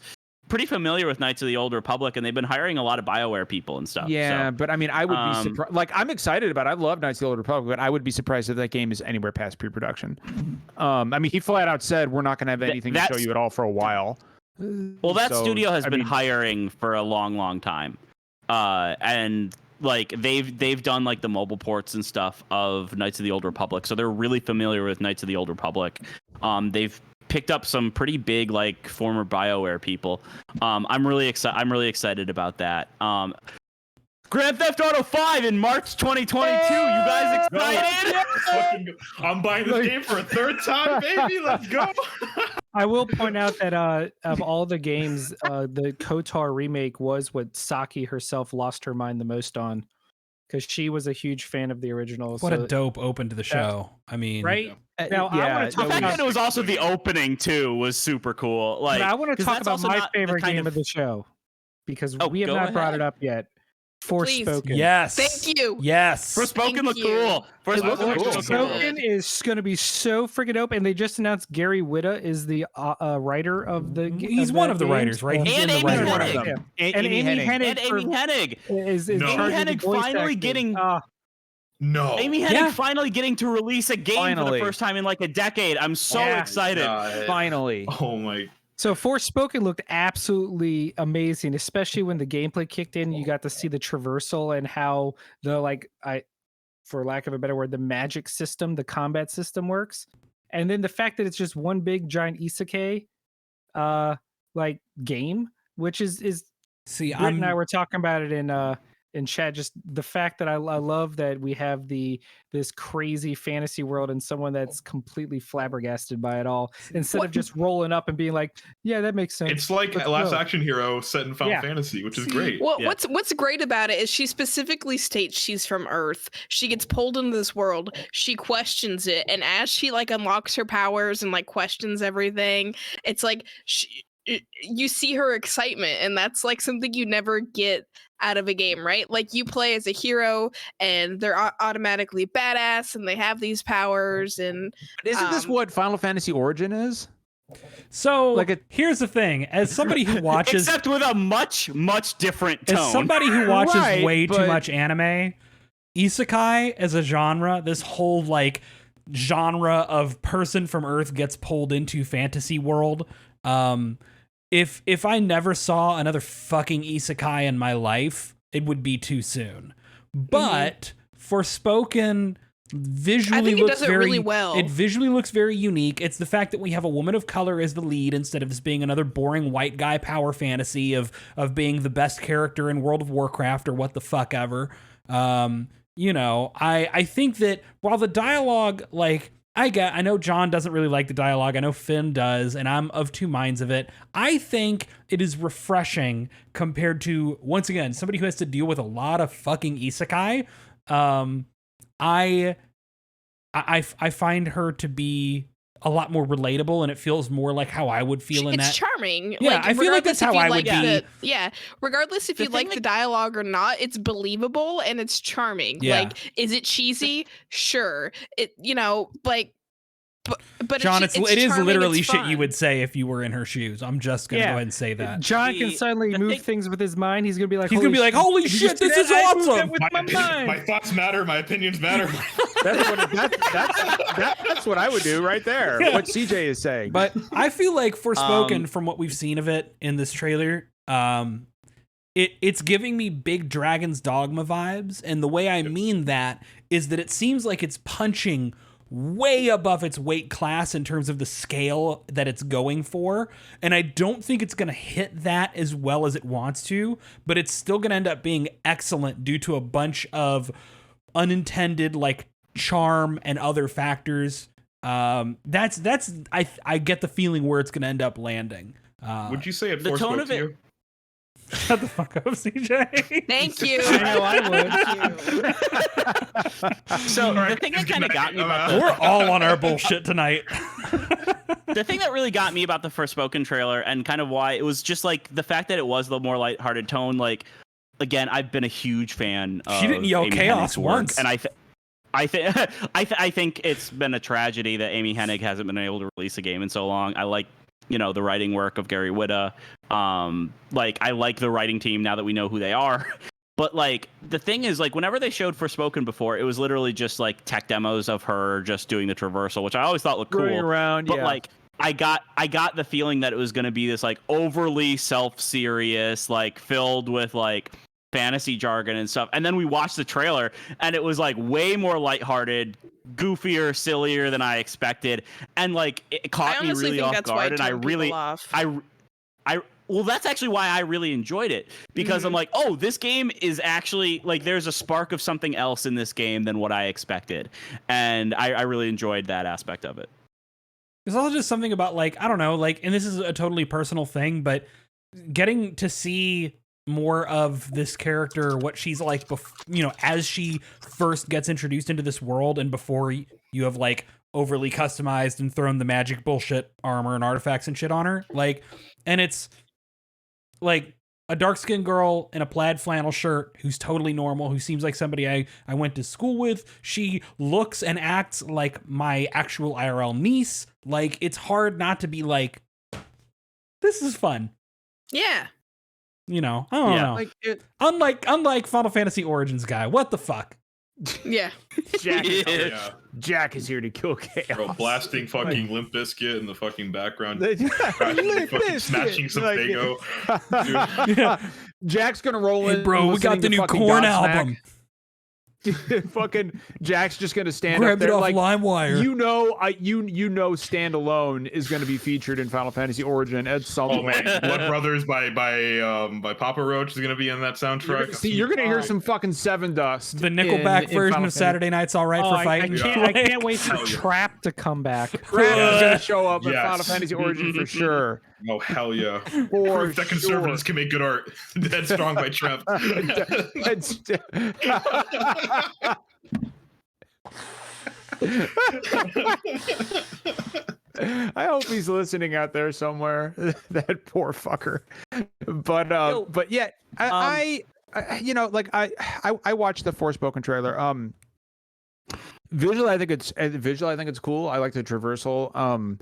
D: pretty familiar with Knights of the Old Republic, and they've been hiring a lot of BioWare people and stuff.
A: Yeah,
D: so.
A: but I mean, I would be surprised. Like, I'm excited about it. I love Knights of the Old Republic, but I would be surprised if that game is anywhere past pre-production. I mean, he flat out said we're not going to have anything to show
D: that's-
A: you at all for a while.
D: Well, that
A: So,
D: studio has
A: I
D: been
A: mean,
D: hiring for a long time, and like they've done like the mobile ports and stuff of Knights of the Old Republic, so they're really familiar with Knights of the Old Republic. They've picked up some pretty big like former BioWare people. I'm really excited about that. Grand Theft Auto 5 in March 2022. You guys
F: Go.
D: excited?
F: Let's fucking go. I'm buying this game for a 3rd time, baby. Let's go.
G: I will point out that of all the games, the KOTOR remake was what Saki herself lost her mind the most on, because she was a huge fan of the original.
B: What
G: so,
B: a dope open to the show. I mean,
G: right? Now, I
A: yeah,
G: wanna
A: no,
G: talk
D: The fact
G: about-
D: that it was also the opening too was super cool. Like,
G: But I want to
D: 'cause
G: talk
D: that's
G: about
D: also
G: my
D: not the
G: favorite
D: kind
G: game of the show, because
D: Oh,
G: we have
D: go
G: not brought
D: ahead.
G: it up yet. Forspoken.
B: Yes.
C: Thank you.
B: Yes.
D: Forspoken look
C: you.
D: cool. Forspoken
A: look
D: look
A: cool.
D: cool.
G: Forspoken is going to be so freaking dope, and they just announced Gary Whitta is the writer of the.
B: He's one of the writers, right? He's
D: And
B: in the
D: Amy
B: writer.
A: One of
D: Hennig.
A: them.
G: And Amy Hennig
D: And Amy Hennig.
G: is
F: No.
G: in charge
D: Amy
G: of the
D: Hennig
G: voice
D: finally
G: acting.
D: getting-
F: No.
D: Amy Hennig
B: Yeah.
D: finally getting to release a game for
A: Finally.
D: the first time in like a decade. I'm so
G: Yeah.
D: excited.
A: Finally.
F: Oh my.
G: So Forspoken looked absolutely amazing, especially when the gameplay kicked in. You got to see the traversal and how the for lack of a better word, the magic system, the combat system works, and then the fact that it's just one big giant isekai, game, which is
B: See,
G: Britt and I were talking about it in chat. Just the fact that I love that we have this crazy fantasy world and someone that's completely flabbergasted by it all, instead of just rolling up and being like, "Yeah, that makes sense."
F: It's like
G: Let's
F: Last
G: go.
F: Action Hero set in Final
G: Yeah.
F: Fantasy, which is great.
C: Well,
D: Yeah.
C: what's great about it is she specifically states she's from Earth. She gets pulled into this world. She questions it, and as she unlocks her powers and questions everything, it's like you see her excitement, and that's something you never get out of a game, right? Like you play as a hero, and they're automatically badass, and they have these powers, and
A: Isn't this what Final Fantasy Origin is?
B: So here's the thing: as somebody who watches,
D: Except with a much, much different tone.
B: as somebody who watches
A: Right,
B: way too
A: but-
B: much anime, isekai as a genre, this whole genre of person from Earth gets pulled into fantasy world. If I never saw another fucking isekai in my life, it would be too soon. But Forspoken visually
C: I think it
B: looks
C: does it
B: very
C: really well.
B: It visually looks very unique. It's the fact that we have a woman of color as the lead instead of this being another boring white guy power fantasy of being the best character in World of Warcraft or what the fuck ever. I think that while the dialogue, I know John doesn't really like the dialogue. I know Finn does, and I'm of two minds of it. I think it is refreshing compared to, once again, somebody who has to deal with a lot of fucking isekai. I find her to be a lot more relatable, and it feels more like how I would feel in
C: it's
B: that.
C: charming.
B: Yeah, I feel like that's
C: regardless if
B: how
C: you
B: I would
C: like
B: be.
C: Regardless if
D: The
C: you
D: thing
C: like
D: that-
C: the dialogue or not, it's believable and it's charming.
B: Yeah.
C: Is it cheesy? Sure. But
B: John,
C: it's
B: it is
C: charming,
B: literally
C: it's
B: shit you
C: fun.
B: would say if you were in her shoes. I'm just gonna
G: Yeah.
B: go ahead and say that.
G: John can
D: The-
G: suddenly
D: the
G: move
D: thing-
G: things with his mind. He's gonna be like,
B: He's gonna be like, "Holy
G: did you
B: shit,
G: just see
B: this
G: that?
B: is
G: I moved that
B: awesome!"
G: with
F: My,
G: my
F: my
G: mind."
F: thoughts matter. My opinions matter.
A: That's what I would do right there.
B: Yeah.
A: What CJ is saying.
B: But I feel like Forspoken, from what we've seen of it in this trailer, it's giving me big Dragon's Dogma vibes. And the way I mean that is that it seems like it's punching way above its weight class in terms of the scale that it's going for. And I don't think it's going to hit that as well as it wants to, but it's still going to end up being excellent due to a bunch of unintended charm and other factors. I get the feeling where it's going to end up landing.
F: Would you say it
D: The tone
F: forspoke
D: of
F: to
D: it-
F: you?
B: Shut the fuck up, CJ.
C: Thank you.
G: I know I would.
C: Thank you.
D: So
F: All right,
D: the thing that
F: just
D: kind of
F: get
D: got me
F: back-
D: about
B: We're all on our bullshit tonight.
D: the thing that really got me about the Forspoken trailer and kind of why it was just the fact that it was the more lighthearted tone. Again, I've been a huge fan of
B: She didn't yell
D: Amy
B: chaos
D: Hennig's work,
B: once.
D: and I think it's been a tragedy that Amy Hennig hasn't been able to release a game in so long. I like the writing work of Gary Whitta. I like the writing team now that we know who they are. But the thing is, whenever they showed Forspoken before, it was literally just tech demos of her just doing the traversal, which I always thought looked
A: Running
D: cool.
A: around,
D: But
A: yeah.
D: I got the feeling that it was going to be this overly self-serious, filled with fantasy jargon and stuff. And then we watched the trailer, and it was way more lighthearted, goofier, sillier than I expected, and it caught
C: I
D: me
C: honestly
D: really
C: think
D: off
C: that's why
D: guard.
C: it
D: And I
C: turned
D: really,
C: people off.
D: well, that's actually why I really enjoyed it, because I'm like, oh, this game is actually there's a spark of something else in this game than what I expected, and I really enjoyed that aspect of it.
B: There's also just something about I don't know, and this is a totally personal thing, but getting to see more of this character, what she's as she first gets introduced into this world, and before you have overly customized and thrown the magic bullshit armor and artifacts and shit on her, and it's a dark-skinned girl in a plaid flannel shirt who's totally normal, who seems like somebody I went to school with. She looks and acts like my actual IRL niece. Like, it's hard not to be like, this is fun.
C: Yeah.
B: You know, I don't know.
A: Like
B: Unlike Final Fantasy Origins guy, what the fuck?
C: Yeah.
A: Jack is here to kill chaos.
F: Bro, blasting fucking Limp Bizkit in the fucking background.
A: Limp Bizkit.
F: Smashing some
A: Like-
F: Fago.
B: Yeah.
A: Jack's gonna roll
B: Hey,
A: in.
B: bro, we got the new Korn album.
A: Fucking Jack's just gonna stand
B: Grabbed
A: up
B: it
A: there
B: off
A: like
B: LimeWire.
A: you know Standalone is gonna be featured in Final Fantasy Origin at some
F: Oh
A: point.
F: man, Blood Brothers by Papa Roach is gonna be in that soundtrack.
A: You're gonna hear some fucking Seven Dust.
B: The Nickelback
A: in
B: version
A: Final
B: of Saturday Night's All Right
G: Oh,
B: for
G: I
B: Fighting.
G: can't wait for
F: Hell yeah.
G: Trap to come back.
A: Brad is gonna show up in
F: Yes.
A: Final Fantasy Origin for sure.
F: Oh hell yeah!
A: For
F: Proof that conservatives can make good art. Dead Strong by Trev.
A: I hope he's listening out there somewhere. That poor fucker. But yeah, I you know, like I watched the Forspoken trailer. Visually, I think it's cool. I like the traversal.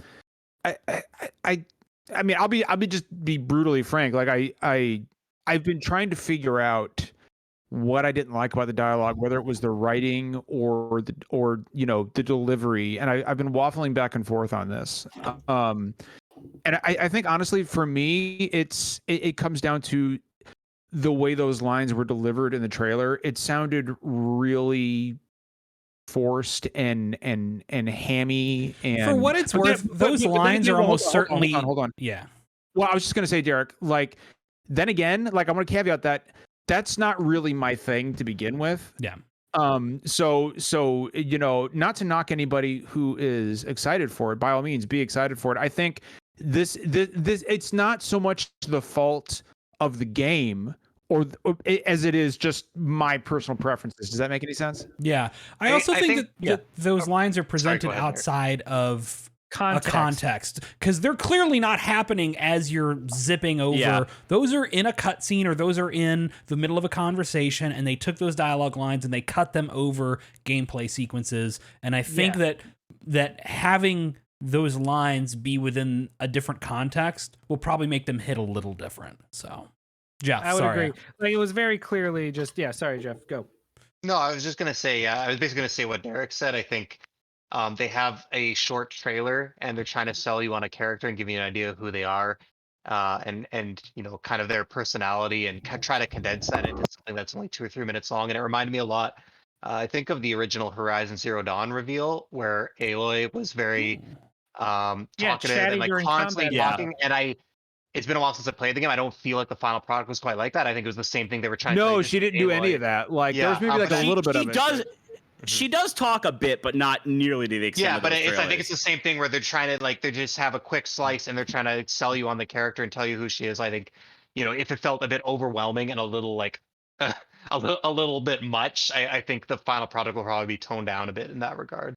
A: I mean, I'll be brutally frank. Like I've been trying to figure out what I didn't like about the dialogue, whether it was the writing or the delivery, and I've been waffling back and forth on this. And I think honestly, for me, it comes down to the way those lines were delivered in the trailer. It sounded really forced and hammy. And
B: For what it's worth, those lines are almost certainly.
A: Hold on.
B: Yeah.
A: Well, I was just gonna say, Derek. Like, then again, like I'm gonna caveat that that's not really my thing to begin with.
B: Yeah.
A: So you know, not to knock anybody who is excited for it. By all means, be excited for it. I think this it's not so much the fault of the game as it is just my personal preferences. Does that make any sense?
B: Yeah. I also think that those lines are presented
E: go ahead, Derek.
B: outside of
G: Context.
B: a context because they're clearly not happening as you're zipping over.
D: Yeah.
B: Those are in a cutscene or those are in the middle of a conversation, and they took those dialogue lines and they cut them over gameplay sequences. And I think that having those lines be within a different context will probably make them hit a little different. So, Jeff,
G: I would
B: sorry.
G: agree. Like it was very clearly just sorry, Jeff, go.
E: No, I was just gonna say, I was basically gonna say what Derek said. I think they have a short trailer and they're trying to sell you on a character and give you an idea of who they are, and you know, kind of their personality, and try to condense that into something that's only 2 or 3 minutes long. And it reminded me a lot, I think, of the original Horizon Zero Dawn reveal, where Aloy was very talkative
G: chatty
E: and like
G: during
E: constantly
G: combat.
E: talking. And it's been a while since I played the game. I don't feel like the final product was quite like that. I think it was the same thing they were trying to
A: No,
E: do.
A: she didn't do any of that. Like there was maybe like a little bit of it.
D: She does talk a bit, but not nearly to the extent.
E: Yeah,
D: of
E: but
D: those
E: I think
D: trailers.
E: it's the same thing where they're trying to they just have a quick slice and they're trying to sell you on the character and tell you who she is. I think, you know, if it felt a bit overwhelming and a little like a little bit much, I think the final product will probably be toned down a bit in that regard.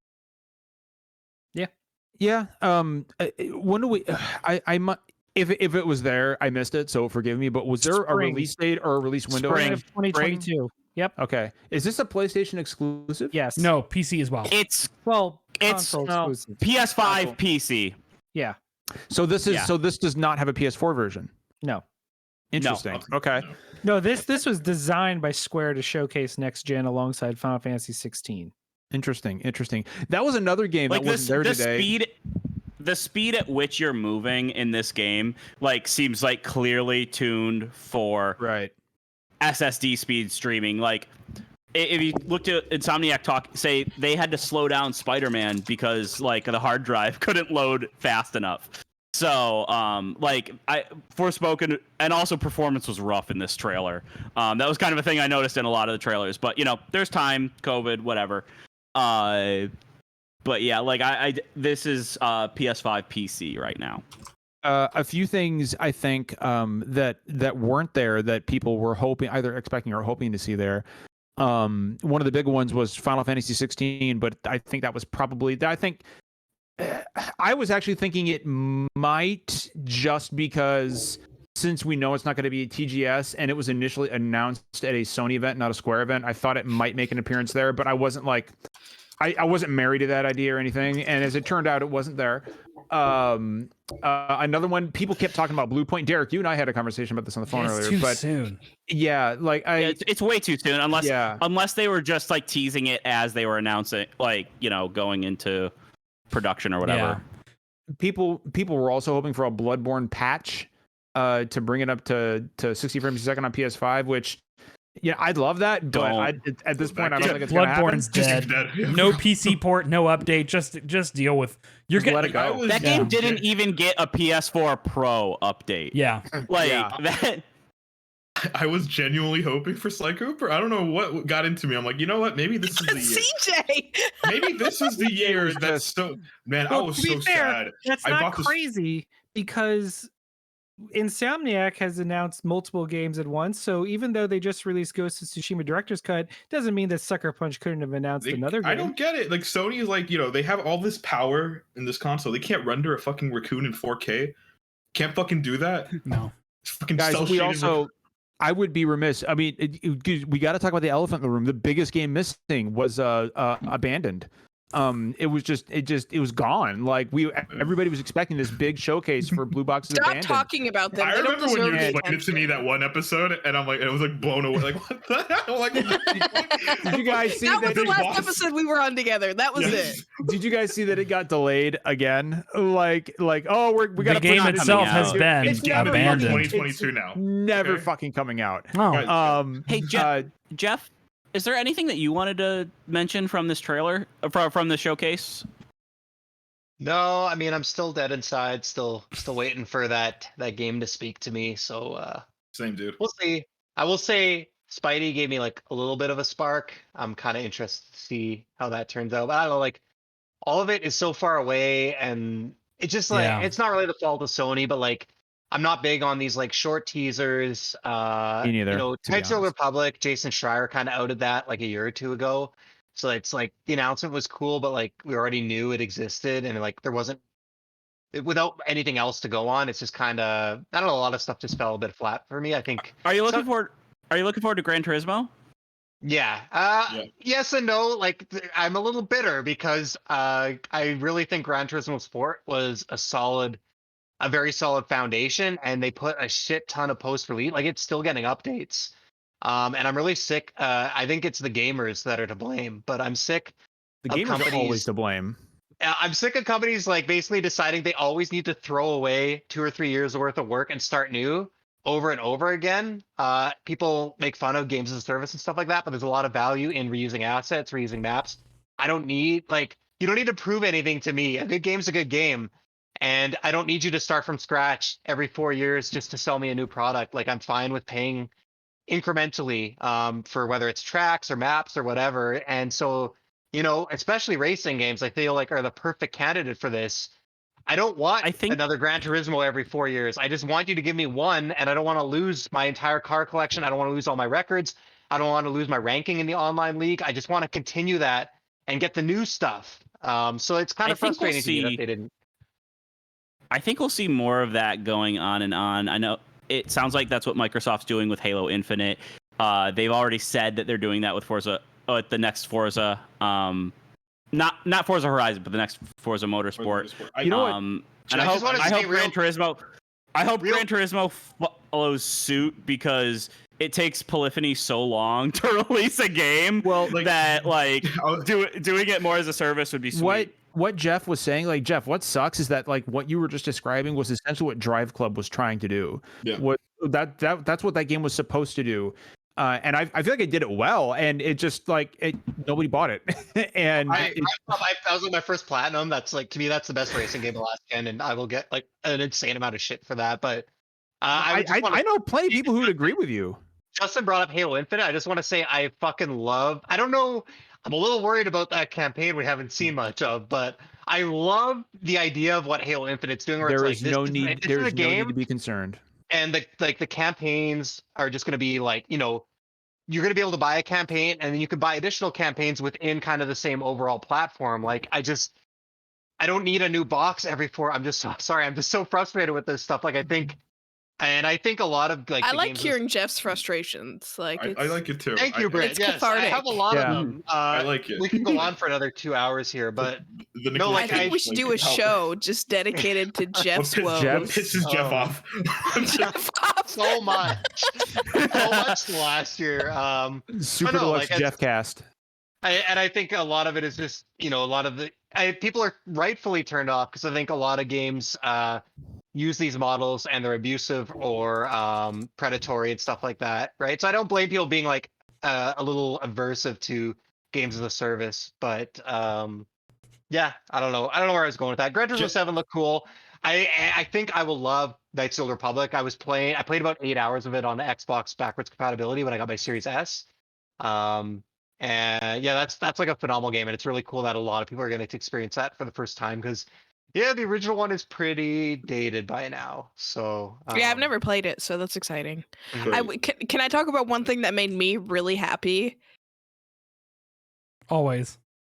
A: Yeah. When do we? If it was there, I missed it, so forgive me. But was there a
G: Spring.
A: release date or a release window?
G: Spring of 2022. Yep.
A: Okay. Is this a PlayStation exclusive?
G: Yes.
B: No, PC as well.
D: It's
G: Well,
D: It's-
G: console
D: no.
G: exclusive.
D: PS5, PC.
G: Yeah.
A: So this is
D: Yeah.
A: this does not have a PS4 version.
G: No.
A: Interesting. Okay.
G: No, this was designed by Square to showcase next gen alongside Final Fantasy 16.
A: Interesting. That was another game
D: Like
A: that wasn't there today.
D: The speed at which you're moving in this game, like, seems like clearly tuned for
A: Right.
D: SSD speed streaming. Like, if you looked at Insomniac say they had to slow down Spider-Man because like the hard drive couldn't load fast enough. So, Forspoken, and also performance was rough in this trailer. That was kind of a thing I noticed in a lot of the trailers. But, you know, there's time, COVID, whatever. But yeah, like this is PS5 PC right now.
A: A few things I think that weren't there that people were either expecting or hoping to see there. One of the big ones was Final Fantasy 16, but I think that was probably I was actually thinking it might, just because since we know it's not going to be a TGS and it was initially announced at a Sony event, not a Square event, I thought it might make an appearance there, but I wasn't like, I wasn't married to that idea or anything. And as it turned out, it wasn't there. Another one, people kept talking about Blue Point. Derek, you and I had a conversation about this on the phone earlier,
B: too
A: but
B: soon.
A: yeah, like
D: it's way too soon unless they were just like teasing it as they were announcing, like, you know, going into production or whatever.
B: Yeah.
A: People were also hoping for a Bloodborne patch to bring it up to 60 frames a second on PS5, which I'd love that, but at this point I don't think it's gonna happen.
B: Bloodborne's dead. No PC port, no update. Just deal with. You're gonna
A: let it go.
D: That game didn't even get a PS4 Pro update.
B: Yeah,
D: like
A: that.
F: I was genuinely hoping for Sly Cooper. I don't know what got into me. I'm like, you know what? Maybe this is the year.
C: CJ.
F: Maybe this is the year. That's so. Man, I was so sad.
G: That's not crazy because Insomniac has announced multiple games at once. So even though they just released Ghost of Tsushima Director's Cut, doesn't mean that Sucker Punch couldn't have announced another game.
F: I don't get it. Like Sony is like, they have all this power in this console. They can't render a fucking raccoon in 4K. Can't fucking do that.
B: No.
F: Fucking
A: guys, we also. I would be remiss. I mean, we got to talk about the elephant in the room. The biggest game missing was Abandoned. It was gone. Like everybody was expecting this big showcase for Blue Box's
C: Stop
A: Abandoned.
C: talking about them.
F: I
C: They don't
F: remember when you
C: deserve the
F: explained it to me that one episode, and I'm like, it was like blown away. Like, what the hell? Like,
A: did you guys see
C: that was
A: that?
C: the last episode we were on together. That was it.
A: Did you guys see that it got delayed again? Like, oh, we got
B: the game itself has been abandoned.
F: 2022 now.
A: Never fucking coming out.
B: Oh.
D: Hey, Jeff, is there anything that you wanted to mention from this trailer, from the showcase?
E: No, I mean, I'm still dead inside, still waiting for that game to speak to me. So
F: same dude.
E: We'll see. I will say Spidey gave me like a little bit of a spark. I'm kind of interested to see how that turns out. But I don't know, like all of it is so far away, and it's just like it's not really the fault of Sony, but like I'm not big on these like short teasers.
A: Me neither.
E: Knights of the Republic, Jason Schreier kind of outed that like a year or two ago. So it's like the announcement was cool, but like we already knew it existed, and like there wasn't without anything else to go on. It's just kind of I don't know. A lot of stuff just fell a bit flat for me. I think.
D: Are you looking forward to Gran Turismo?
E: Yeah. Yes and no. Like I'm a little bitter because I really think Gran Turismo Sport was a very solid foundation, and they put a shit ton of post-release. Like it's still getting updates. And I'm really sick. I think it's the gamers that are to blame, but I'm sick.
A: The gamers are always to blame.
E: I'm sick of companies like basically deciding they always need to throw away 2 or 3 years worth of work and start new over and over again. People make fun of games as a service and stuff like that, but there's a lot of value in reusing assets, reusing maps. You don't need to prove anything to me. A good game's a good game. And I don't need you to start from scratch every 4 years just to sell me a new product. Like I'm fine with paying incrementally for whether it's tracks or maps or whatever. And so, especially racing games, I feel like are the perfect candidate for this. I don't want another Gran Turismo every 4 years. I just want you to give me one, and I don't want to lose my entire car collection. I don't want to lose all my records. I don't want to lose my ranking in the online league. I just want to continue that and get the new stuff. So it's kind of frustrating to me that they didn't.
D: I think we'll see more of that going on and on. I know it sounds like that's what Microsoft's doing with Halo Infinite. They've already said that they're doing that with Forza, the next Forza. Not Forza Horizon, but the next Forza Motorsport.
A: You know what?
D: And I hope Gran Turismo. I hope Gran Turismo follows suit because it takes Polyphony so long to release a game. Well, that doing it more as a service would be sweet.
A: What Jeff was saying, like Jeff, what sucks is that like what you were just describing was essentially what Drive Club was trying to do. Yeah. That's what that game was supposed to do. And I feel like it did it well, and it just nobody bought it. And
E: that was like my first platinum. That's like to me that's the best racing game of last gen, and I will get like an insane amount of shit for that. But
A: I know plenty of people who would agree with you.
E: Justin brought up Halo Infinite. I just want to say I fucking love. I don't know. I'm a little worried about that campaign we haven't seen much of, but I love the idea of what Halo Infinite's doing. Where
A: there
E: it's
A: is no need. There is no need to be concerned.
E: And the campaigns are just going to be you're going to be able to buy a campaign, and then you can buy additional campaigns within kind of the same overall platform. Like I don't need a new box every 4. I'm just so sorry. I'm just so frustrated with this stuff. Like I think And I think a lot of like
C: I
E: the
C: like
E: games
C: hearing Jeff's frustrations. Like
F: I like it too.
E: Thank you,
F: I-
E: Brett.
C: It's
E: Yes, I have a
C: cathartic.
E: lot
A: Yeah.
E: of them.
F: I like it.
E: We can go on for another 2 hours here, but
F: The
E: No,
C: I
E: like,
C: think we should do a show just dedicated to Jeff's woes.
F: What pisses Jeff
E: Oh.
F: off?
C: Jeff off.
E: so much, so much last year.
A: Super
E: no,
A: Deluxe
E: like,
A: Jeff cast.
E: I think a lot of it is just a lot of people are rightfully turned off because I think a lot of games use these models and they're abusive or predatory and stuff like that, right? So I don't blame people being like a little aversive to games as a service, but yeah, I don't know where I was going with that. Gran Turismo 7 looked cool. I think I will love Knights of the Old Republic. I played about 8 hours of it on the Xbox backwards compatibility when I got my Series S. And yeah, that's like a phenomenal game, and it's really cool that a lot of people are going to experience that for the first time because yeah, the original one is pretty dated by now. So
C: Yeah, I've never played it, so that's exciting.
F: Right.
C: Can I talk about one thing that made me really happy?
B: Always.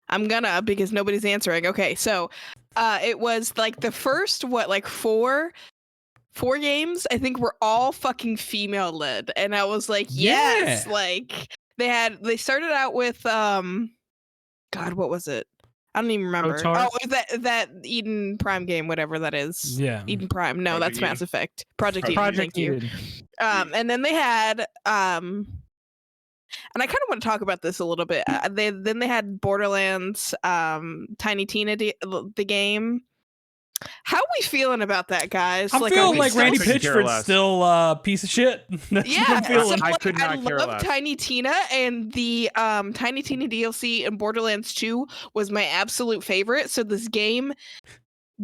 C: I'm gonna because nobody's answering. Okay, so it was like the first four games I think were all fucking female led, and I was like, yes,
B: Yeah.
C: like they started out with God, what was it? I don't even remember.
G: Kotar?
C: Oh, it was that Eden Prime game, whatever that is.
B: Yeah.
C: Eden Prime. No,
F: Project
C: that's Mass
F: Eden.
C: Effect. Project Eden.
G: Project
C: Thank you.
G: Eden.
C: And then they had and I kind of want to talk about this a little bit. They had Borderlands, Tiny Tina, the game. How are we feeling about that, guys?
B: I'm
C: are
B: feeling
C: we
B: like
C: still-
B: Randy
A: couldn't care
B: Pitchford's
A: less.
B: still a piece of shit. That's what
C: Yeah,
B: I'm feeling.
C: so,
A: I
C: like,
A: could not care
C: love
A: less.
C: Tiny Tina, and the Tiny Tina DLC in Borderlands 2 was my absolute favorite. So this game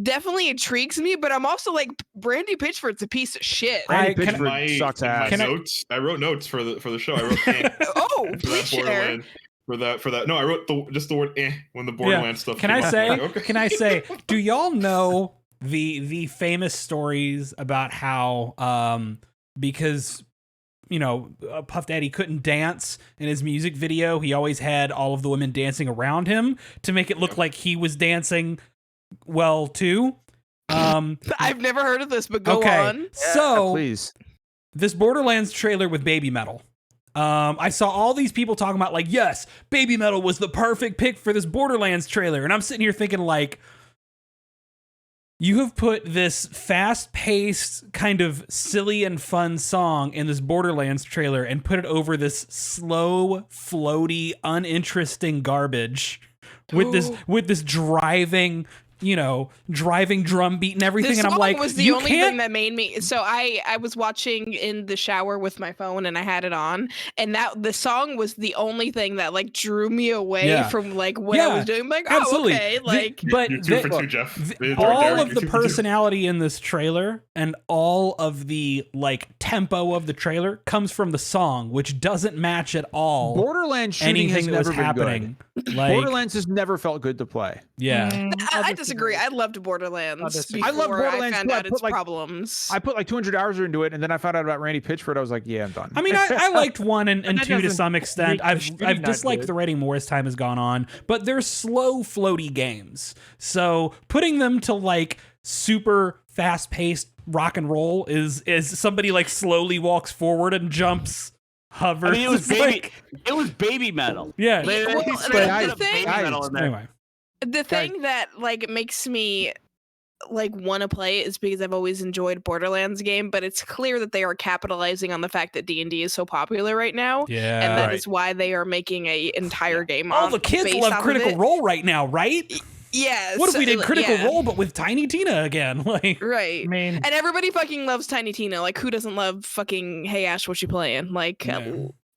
C: definitely intrigues me, but I'm also like, Randy Pitchford's a piece of shit.
B: I-
A: Randy
B: can
A: Pitchford sucks
F: in my
A: ass.
B: Can I-
F: notes, I wrote notes for the show. I wrote eh,
C: Oh,
F: for
C: please
F: that
C: share.
F: Borderland. For that. No, I wrote just the word eh when the Borderlands stuff.
B: Can
F: came
B: I
F: up.
B: say?
F: I'm like, okay.
B: Can I say? Do y'all know the famous stories about how because Puff Daddy couldn't dance in his music video, he always had all of the women dancing around him to make it look like he was dancing well too.
C: I've never heard of this, but go
B: okay,
C: on.
B: so
A: Please.
B: this Borderlands trailer with Baby Metal. I saw all these people talking about like, yes, Baby Metal was the perfect pick for this Borderlands trailer. And I'm sitting here thinking like, you have put this fast-paced, kind of silly and fun song in this Borderlands trailer and put it over this slow, floaty, uninteresting garbage with this driving drum beat and everything.
C: This
B: And I'm
C: song
B: like,
C: was the
B: you
C: only
B: can't.
C: thing that made me. So I was watching in the shower with my phone and I had it on, and that the song was the only thing that like drew me away
B: Yeah.
C: from like what I
B: Yeah,
C: was doing. I'm like, oh,
B: Absolutely.
C: okay, like
B: but
F: You're
B: the-
F: 2 for 2, Jeff.
B: all
F: Derek,
B: of
F: you're
B: the
F: 2 for 2.
B: personality in this trailer and all of the like tempo of the trailer comes from the song, which doesn't match at all
A: Borderlands shooting has
B: anything that was
A: never been
B: happening.
A: good.
B: Like,
A: Borderlands has never felt good to play.
B: yeah.
C: I disagree. I loved Borderlands
G: disagree.
C: before
A: I love Borderlands
C: I found
A: too. I
C: out
A: put,
C: its
A: like-
C: problems.
A: I put like 200 hours into it, and then I found out about Randy Pitchford. I was like, yeah, I'm done.
B: I mean, I liked 1 and
G: that
B: 2 to
G: doesn't
B: some extent.
G: make the
B: I've
G: shooting not
B: disliked
G: good.
B: the rating more as time has gone on, but they're slow, floaty games. So putting them to like super fast-paced rock and roll is somebody like slowly walks forward and jumps, hovers.
D: I mean, it was
B: It's
D: baby.
B: like-
D: It was baby metal.
B: yeah.
D: They
C: well,
D: straight
C: the
D: up put
C: thing-
D: baby metal in there.
B: Anyway.
C: The thing that like makes me like want to play it is because I've always enjoyed Borderlands game, but it's clear that they are capitalizing on the fact that D&D is so popular right now.
B: Yeah.
C: And that
A: Right.
C: is why they are making a entire game.
B: All the kids
C: based
B: love
C: off of
B: Critical
C: it.
B: Role right now, right?
C: Yeah.
B: What if
C: so-
B: we did Critical
C: yeah,
B: Role but with Tiny Tina again? Like,
C: Right.
G: I mean,
C: And everybody fucking loves Tiny Tina. Like, who doesn't love fucking Hey Ash, what you playing? Like,
B: Yeah.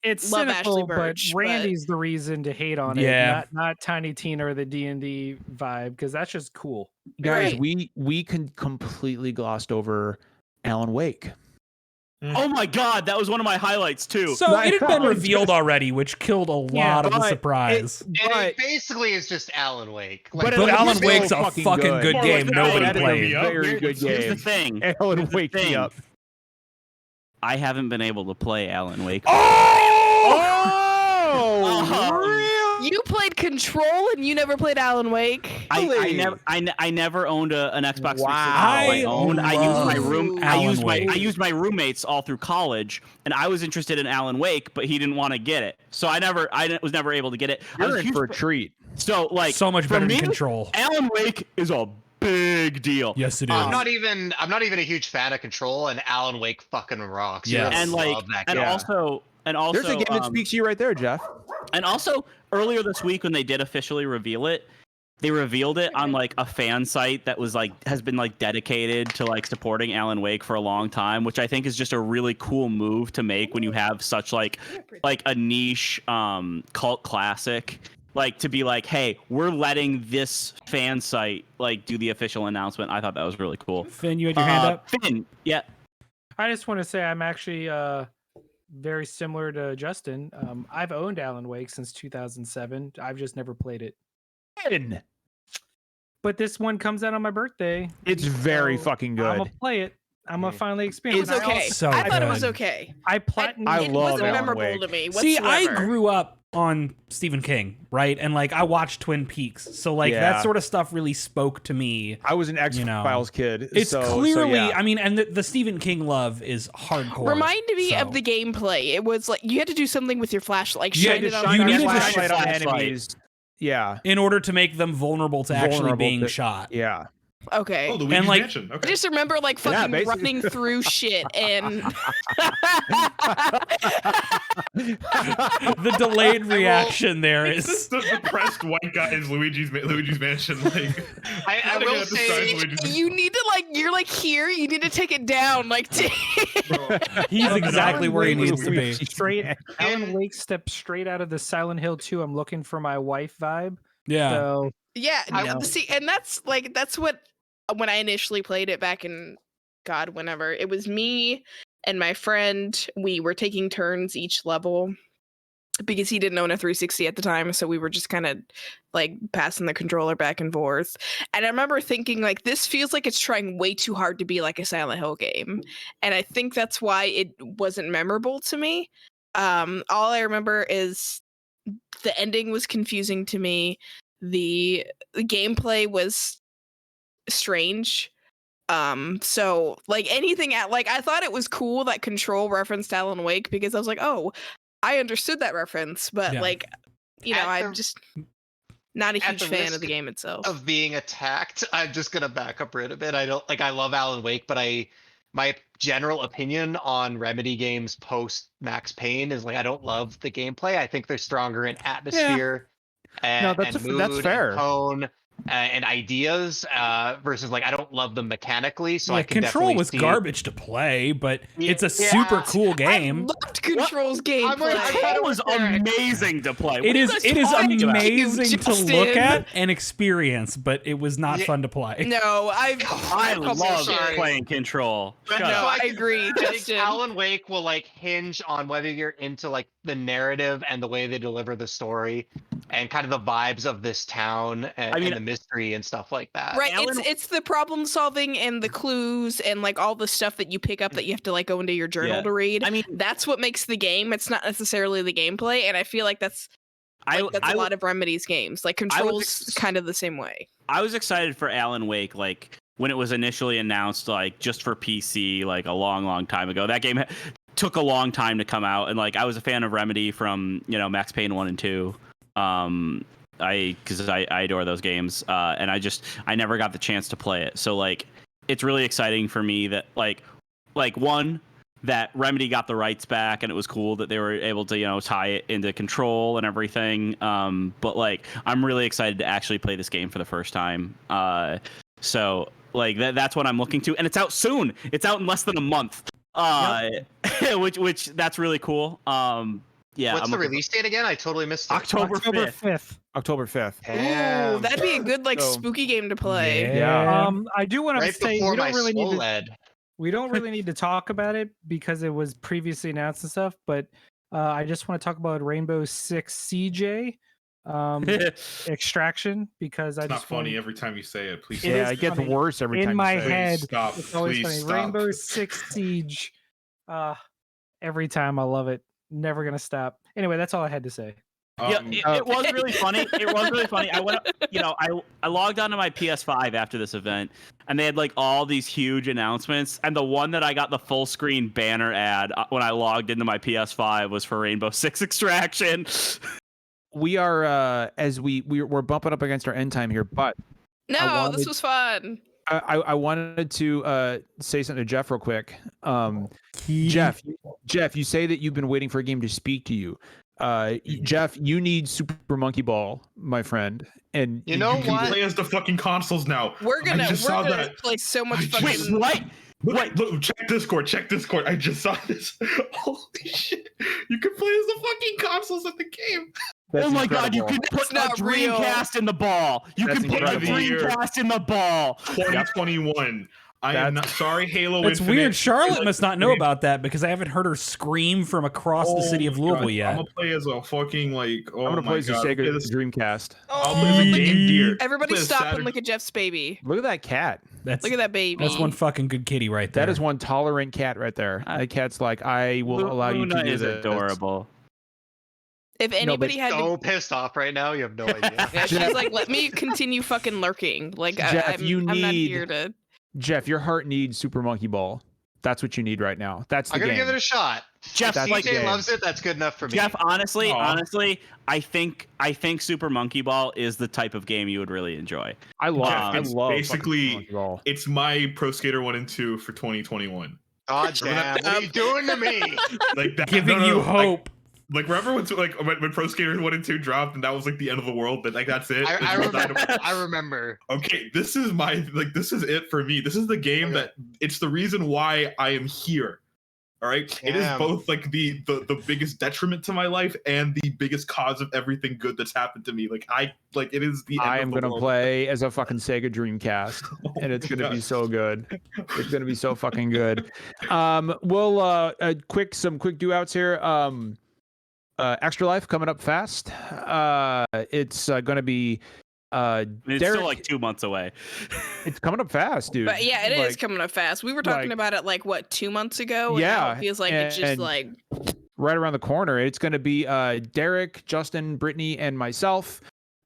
G: it's
C: love
G: cynical,
C: Ashley
G: but
C: Birch, but-
G: Randy's the reason to hate on
B: Yeah.
G: it, not Tiny Tina or the D&D vibe, because that's just cool.
A: Guys,
C: Right.
A: we completely glossed over Alan Wake.
D: Oh my god, that was one of my highlights too.
B: so it had been revealed already, which killed a lot
G: Yeah,
B: of the
A: but
B: surprise.
E: And
A: But-
E: it basically is just Alan Wake.
A: But
B: But
A: it
B: Alan
A: was so
B: Wake's a
A: fucking
B: fucking
A: good.
B: good
F: More
B: game.
F: like
B: Nobody
F: that.
B: played.
F: Yeah.
A: Very good
D: Here's the
A: game.
D: thing.
A: Alan,
D: Here's the
A: wake me
D: thing.
A: up.
D: I haven't been able to play Alan Wake.
B: Oh!
C: You played Control and you never played Alan Wake.
D: I never owned an Xbox 360.
B: Wow.
D: I used my roommates all through college, and I was interested in Alan Wake, but he didn't want to get it, so I was never able to get it.
A: You're in for a treat.
D: So like
B: so much better
D: for me,
B: than Control.
D: Alan Wake is a big deal.
B: Yes, it is.
E: I'm not even a huge fan of Control, and Alan Wake fucking rocks.
B: Yeah.
D: And like, also,
A: there's a game that speaks to you right there, Jeff.
D: And also, earlier this week when they did officially reveal it, they revealed it on like a fan site that was like has been like dedicated to like supporting Alan Wake for a long time, which I think is just a really cool move to make when you have such like a niche cult classic. Like to be like, hey, we're letting this fan site like do the official announcement. I thought that was really cool.
B: Finn, you had your hand up.
D: Finn, yeah.
G: I just want to say I'm actually very similar to Justin. I've owned Alan Wake since 2007. I've just never played it.
A: Finn.
G: But this one comes out on my birthday.
A: It's very fucking good.
G: I'm gonna play it. I'm gonna finally experience
C: It was okay.
B: So
C: I thought it was
B: good.
C: okay.
G: I platinum.
A: I
C: It
A: love
C: wasn't
A: Alan
C: memorable
A: Wake.
C: to me
B: See, I
C: whatsoever.
B: grew up on Stephen King, right? And like I watched Twin Peaks, so like
A: Yeah.
B: that sort of stuff really spoke to me.
A: I was an X-Files kid.
B: It's
A: so
B: clearly,
A: yeah.
B: I mean, and the Stephen King love is hardcore.
C: Reminded me
B: so.
C: of the gameplay. It was like you had to do something with your flashlight, like
A: You
C: shine
A: had
C: it
A: to
C: on
A: shine
B: you
A: your
B: needed to
A: flashlight on
D: flashlight.
A: enemies. Yeah.
B: in order to make them vulnerable to actually
A: Vulnerable
B: being
A: to-
B: shot.
A: Yeah.
C: Okay.
F: Oh, Luigi's
B: like-
F: Mansion.
C: I
F: Okay.
C: just remember like fucking
A: basically.
C: running through shit and
B: The delayed reaction there
F: It's
B: is
F: the depressed white guy is Luigi's Mansion. Like,
E: I will say,
C: you need to like you're like here, you need to take it down. Like
B: he's exactly where he needs to be.
G: Straight Alan Wake stepped straight out of the Silent Hill 2. I'm looking for my wife vibe.
B: Yeah.
G: So
C: yeah,
G: No.
C: see, and that's what when I initially played it back in God, whenever it was me and my friend, we were taking turns each level because he didn't own a 360 at the time, so we were just kind of like passing the controller back and forth. And I remember thinking like this feels like it's trying way too hard to be like a Silent Hill game, and I think that's why it wasn't memorable to me. All I remember is the ending was confusing to me. The gameplay was strange. So like anything at like I thought it was cool that Control referenced Alan Wake because I was like, oh, I understood that reference, but
B: Yeah.
C: like you know,
E: At
C: I'm
E: the-
C: just not a
E: at
C: huge
E: the
C: fan of
E: risk
C: the game itself.
E: of being attacked, I'm just gonna back up Rit a bit. I love Alan Wake, but my general opinion on Remedy games post Max Payne is like I don't love the gameplay. I think they're stronger in atmosphere and,
A: that's
E: and mood,
A: that's fair.
E: and tone, and ideas versus like I don't love them mechanically. So I can
B: Control
E: definitely
B: was
E: see...
B: garbage to play, but
E: Yeah,
B: it's a
E: yeah.
B: super cool
C: I
B: game.
C: loved Control's gameplay.
E: I'm like, I thought
D: It was amazing to play.
B: It is
C: talking about?
B: amazing to look
C: Justin.
B: at and experience, but it was not
E: Yeah.
B: fun to play.
C: No,
D: I
C: couple
D: love
C: sorry.
D: playing Control.
E: But
D: Shut
C: No,
D: up.
C: I agree,
E: I think
C: Justin.
E: Alan Wake will like hinge on whether you're into like the narrative and the way they deliver the story, and kind of the vibes of this town and the mystery and stuff like that.
C: Right,
D: Alan-
C: it's the problem solving and the clues and like all the stuff that you pick up that you have to like go into your journal
D: Yeah.
C: to read.
D: I mean,
C: that's what makes the game. It's not necessarily the gameplay, and I feel like that's a lot of Remedy's games. Like Control's kind of the same way.
D: I was excited for Alan Wake, like when it was initially announced, like just for PC, like a long time ago. That game took a long time to come out, and like I was a fan of Remedy from Max Payne 1 and 2. Because I adore those games, and I never got the chance to play it. So like, it's really exciting for me that like one, that Remedy got the rights back, and it was cool that they were able to tie it into Control and everything. But like, I'm really excited to actually play this game for the first time. So like that's what I'm looking to, and it's out soon. It's out in less than a month. Which that's really cool. Yeah.
E: What's the release date again? I totally missed it.
D: October 5th.
A: October 5th.
C: Ooh, that'd be a good like
A: So-
C: spooky game to play.
A: Yeah.
G: I do want to
E: right
G: say
E: before
G: we
E: my
G: don't really need
E: soul
G: to
E: led.
G: we don't really need to talk about it because it was previously announced and stuff, but I just want to talk about Rainbow Six CJ Extraction because I
F: It's not
G: just want-
F: funny every time you say it. Please.
G: It
A: Yeah,
G: is
A: it gets
G: funny.
A: worse every time
G: in my
A: you say it.
G: head.
F: Stop.
G: It's always
F: Please
G: funny.
F: stop.
G: Rainbow Six Siege. Every time I love it. Never gonna stop. Anyway, that's all I had to say.
D: Yeah, it was really funny. It was really funny. I went, I logged onto my PS5 after this event, and they had like all these huge announcements. And the one that I got the full screen banner ad when I logged into my PS5 was for Rainbow Six Extraction.
A: We are as we're bumping up against our end time here, but
C: No, this was fun.
A: I wanted to say something to Jeff real quick. Jeff, you say that you've been waiting for a game to speak to you. Jeff, you need Super Monkey Ball, my friend, and
E: You know
F: You can
E: what?
F: play as the fucking consoles now.
C: We're
F: I
C: gonna
F: just saw
C: play
F: that.
C: so much
F: I
C: fucking.
F: just-
D: What?
F: Look, check Discord. I just saw this. Holy shit! You can play as the fucking consoles at the game.
A: That's
D: Oh my God! You
A: incredible.
D: can put a
C: not real.
D: Dreamcast in the ball. You
A: That's
D: can put a
A: incredible.
D: Dreamcast in the ball.
F: 2021. I am not sorry, Halo
B: That's
F: Infinite.
B: weird. Charlotte
F: Like,
B: must not know about that because I haven't heard her scream from across the city of
F: my
B: Louisville
F: God.
B: yet.
F: I'm gonna play as a fucking like. Oh
A: I'm gonna
F: my
A: play as the
F: God.
A: Sega
F: Okay, this-
A: Dreamcast.
F: I'll play as a
C: look
F: Game
C: at-
F: Gear.
C: Everybody
F: Play as
C: stop
F: Saturn.
C: and look at Jeff's baby.
A: Look at that cat.
B: That's
C: Look at that baby.
B: That's one fucking good kitty right there.
A: That is one tolerant cat right there. That cat's like, I will allow you to
D: Luna
A: do
D: is
A: this.
D: adorable.
C: If anybody had
E: So
C: to,
E: pissed off right now, you have no idea.
C: yeah, she's like, let me continue fucking lurking. Like
A: Jeff,
C: I'm
A: you
C: not
A: need-
C: here to.
A: Jeff, your heart needs Super Monkey Ball. That's what you need right now. That's the
E: I'm gonna
A: game.
E: give it a shot.
D: Jeff,
A: That's
D: like,
A: the
E: CJ
A: game.
E: loves it. That's good enough for me.
D: Jeff, honestly,
F: Aw.
D: I think Super Monkey Ball is the type of game you would really enjoy.
A: I love.
E: Jeff,
A: I
F: it's
A: love
F: basically-
A: fucking Monkey Ball.
F: It's my Pro Skater 1 and 2 for 2021.
E: God damn! What are you doing to me?
F: Like that.
B: giving
F: no,
B: you
F: like-
B: hope.
F: Like remember when Pro Skater 1 and 2 dropped and that was like the end of the world, but like that's it.
E: I
F: It's not-
E: remember. I remember.
F: Okay, this is this is it for me. This is the game
E: Okay.
F: that it's the reason why I am here. All right, it is
E: Damn.
F: both like the biggest detriment to my life and the biggest cause of everything good that's happened to me. Like it is the. End
A: I
F: of
A: am
F: the
A: gonna
F: world.
A: play as a fucking Sega Dreamcast, and it's gonna be
F: God.
A: so good. It's gonna be so fucking good. We'll some quick do outs here. Extra Life coming up fast. It's gonna be
D: It's
A: Derek,
D: still like 2 months away.
A: it's coming up fast, dude.
C: But yeah, it is
A: Like,
C: coming up fast. We were talking
A: like-
C: about it like what 2 months ago. And now
A: Yeah,
C: it feels like it's just
A: and-
C: like
A: right around the corner. It's gonna be Derek, Justin, Brittany, and myself.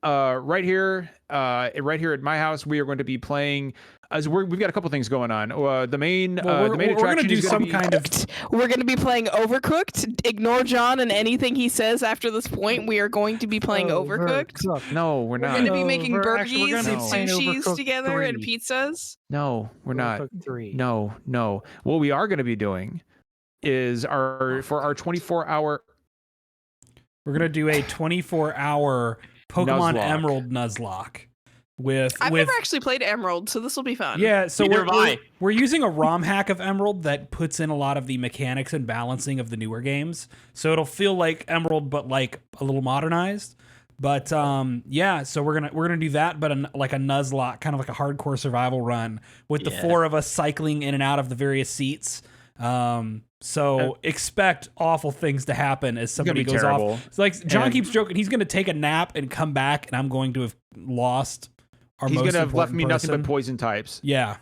A: Right here at my house, we are going to be playing. As we've got a couple things going on. The main
B: Well,
A: the main
B: we're gonna
A: attraction
B: do
A: is
B: some
A: be-
B: kind of.
C: we're going to be playing Overcooked. Ignore John and anything he says after this point. We are going to be playing Overcooked.
A: No, we're
C: We're
A: not.
C: going to be making
G: Actually, we're
C: burgers
G: gonna
C: and
A: be
G: playing
C: sushis
G: Overcooked
C: together and
G: 3.
C: pizzas.
A: No, we're not.
G: Overcooked 3.
A: No. What we are going to be doing is for our 24-hour.
B: We're gonna do a 24-hour Pokemon
A: Nuzlocke.
B: Emerald Nuzlocke with
C: I've
B: with
C: never actually played Emerald, so this will be fun.
B: yeah. So
D: Neither have I.
B: we're using a ROM hack of Emerald that puts in a lot of the mechanics and balancing of the newer games. So it'll feel like Emerald, but like a little modernized. But yeah, so we're gonna do that, but like a Nuzlocke, kind of like a hardcore survival run with the
D: Yeah.
B: 4 of us cycling in and out of the various seats. So expect awful things to happen as somebody
A: be
B: goes
A: terrible.
B: off. It's like John
A: And-
B: keeps joking, he's gonna take a nap and come back, and I'm going to have lost our
A: He's
B: most
A: going to have left
B: important
A: me nothing
B: person.
A: but poison types.
B: Yeah,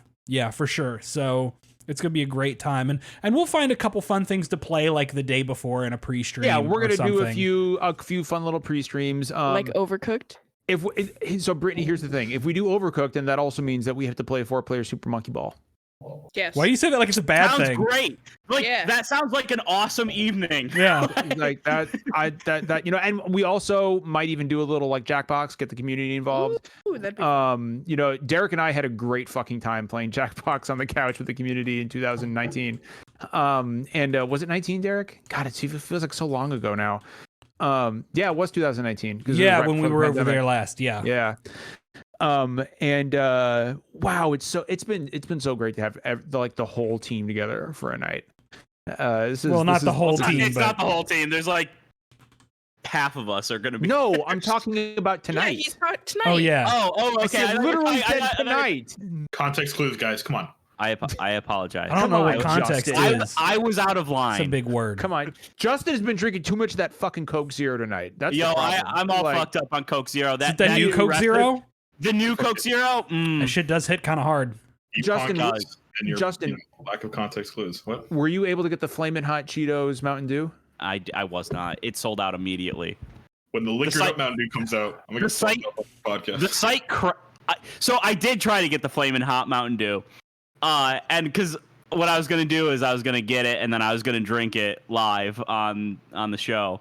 B: for sure. So it's gonna be a great time, and we'll find a couple fun things to play like the day before in a pre-stream.
A: Yeah, we're
B: or
A: gonna do
B: something.
A: a few fun little pre-streams.
C: like Overcooked.
A: So Brittany, here's the thing: if we do Overcooked, then that also means that we have to play a 4-player Super Monkey Ball.
C: Yes.
B: Why do you say that like it's a bad
D: Sounds
B: thing?
D: great. Like
C: Yeah.
D: that sounds like an awesome evening.
B: Yeah.
A: Like that, and we also might even do a little like Jackbox, get the community involved.
C: Ooh, that'd be
A: Derek and I had a great fucking time playing Jackbox on the couch with the community in 2019. Was it 19, Derek? God, it feels like so long ago now. Yeah, it was 2019. 'cause it was
B: Yeah,
A: right
B: when we
A: before the
B: were over
A: pandemic.
B: there last. Yeah.
A: Yeah. Wow, it's been so great to have the whole team together for a night.
B: Not the whole team,
D: It's
B: but
D: not the whole team. There's like half of us are gonna be.
A: No, I'm talking about
C: Yeah,
A: tonight.
C: he's tonight.
B: oh yeah.
D: Oh,
A: I
D: okay.
A: said literally said tonight.
F: Context clues, guys. Come on.
D: I apologize.
B: I don't
A: Come
B: know
A: on,
B: what context
A: Justin.
B: is.
D: I was out of line.
B: It's a big word.
A: Come on, Justin has been drinking too much of that fucking Coke Zero tonight. That's
D: Yo,
A: the problem.
D: I'm all
A: Like,
D: fucked up on Coke Zero.
B: Is
D: That
B: it the new Coke
D: recipe-
B: Zero?
D: The new Coke Zero.
B: That shit does hit kind of hard.
A: Justin,
F: Context and your
A: Justin-
F: lack of context clues. What?
A: Were you able to get the Flamin' Hot Cheetos Mountain Dew?
D: I was not. It sold out immediately.
F: When the liquored up Mountain Dew comes out, I'm gonna
D: the site-
F: get up on the podcast.
D: The site. So I did try to get the Flamin' Hot Mountain Dew, and because what I was gonna do is I was gonna get it and then I was gonna drink it live on the show,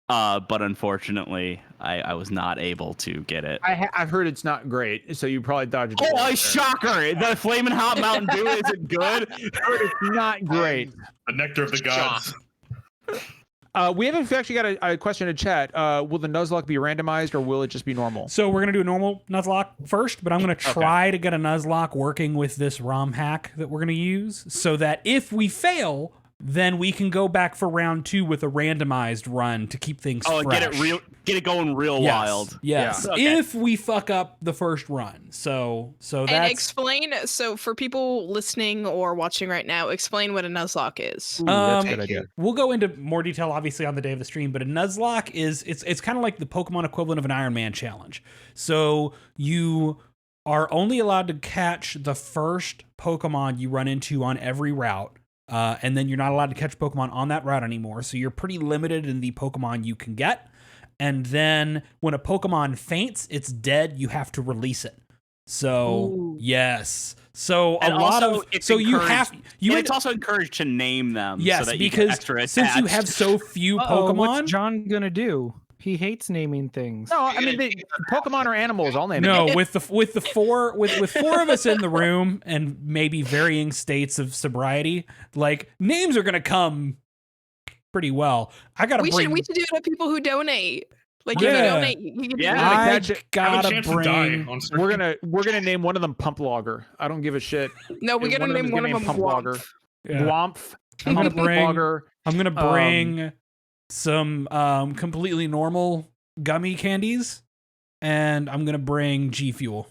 D: but unfortunately I was not able to get it.
A: I've heard it's not great, so you probably dodged.
D: Oh, shocker! The Flamin' Hot Mountain Dew isn't good.
A: It's not great.
F: The nectar of the gods.
A: We haven't actually got a question in chat. Will the Nuzlocke be randomized or will it just be normal?
B: So we're gonna do a normal Nuzlocke first, but I'm gonna try to get a Nuzlocke working with this ROM hack that we're gonna use, so that if we fail, then we can go back for round 2 with a randomized run to keep things fresh.
D: Get it going real
B: Yes,
D: wild.
B: Yes.
D: Yeah. Okay.
B: If we fuck up the first run. So that's
C: And explain, so for people listening or watching right now, explain what a Nuzlocke is.
A: Ooh, that's a good idea.
B: We'll go into more detail obviously on the day of the stream, but a Nuzlocke is it's kind of like the Pokemon equivalent of an Iron Man challenge. So you are only allowed to catch the first Pokemon you run into on every route. And then you're not allowed to catch Pokemon on that route anymore. So you're pretty limited in the Pokemon you can get. And then when a Pokemon faints, it's dead. You have to release it. So yes. So
D: And
B: a lot
D: also,
B: of
D: it's
B: so you
D: encouraged-
B: have
D: and it's also encouraged to name them.
B: yes,
D: so that you
B: because
D: get extra
B: since you
D: attached.
B: have so few
G: Uh-oh,
B: Pokemon,
G: what's John gonna do? He hates naming things.
A: No, I mean Pokemon are animals. I'll name
B: no,
A: it.
B: with four of us in the room and maybe varying states of sobriety, like names are gonna come pretty well. I gotta
C: We
B: bring.
C: should do it to people who donate. Like if
B: Yeah.
C: you donate, you can do
D: Yeah.
C: it.
B: I
A: Catch it.
F: Have a
B: gotta
F: chance to die
B: bring.
F: on stream.
A: We're gonna name one of them Pump Logger. I don't give a shit.
C: No, we gotta
A: One of them
C: name
A: is
C: one
A: gonna
C: of
A: name
C: them
A: Pump Logger.
C: Gwomp.
B: Yeah.
A: Gwomp.
B: I'm gonna
A: Pump
B: bring.
A: Logger.
B: I'm gonna bring some completely normal gummy candies, and I'm gonna bring G Fuel.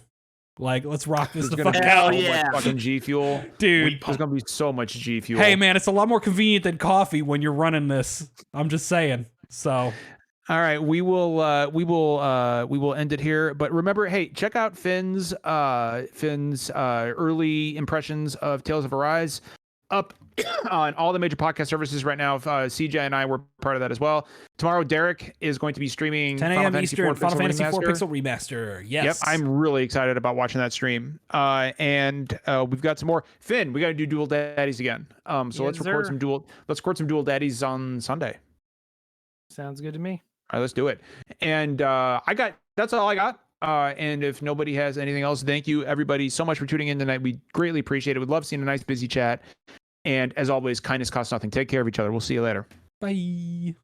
B: Like, let's rock this
A: There's
B: the
A: gonna
B: fuck
A: be
B: out,
A: so
D: yeah.
A: much fucking G Fuel.
B: dude.
A: There's gonna be so much G Fuel.
B: Hey man, it's a lot more convenient than coffee when you're running this. I'm just saying. So
A: All right, we will end it here. But remember, hey, check out Finn's early impressions of Tales of Arise up on all the major podcast services right now. CJ and I were part of that as well. Tomorrow, Derek is going to be streaming
B: 10
A: Final
B: a.m.
A: Fantasy
B: Eastern,
A: IV
B: Final Fantasy IV
A: Remaster.
B: Pixel Remaster. Yes.
A: Yep, I'm really excited about watching that stream. And we've got some more. Finn, we got to do Dual Daddies again. So
G: Yes,
A: let's record
G: sir.
A: some Dual Daddies on Sunday.
G: Sounds good to me.
A: All right, let's do it. And that's all I got. And if nobody has anything else, thank you everybody so much for tuning in tonight. We greatly appreciate it. We'd love seeing a nice busy chat. And as always, kindness costs nothing. Take care of each other. We'll see you later.
B: Bye.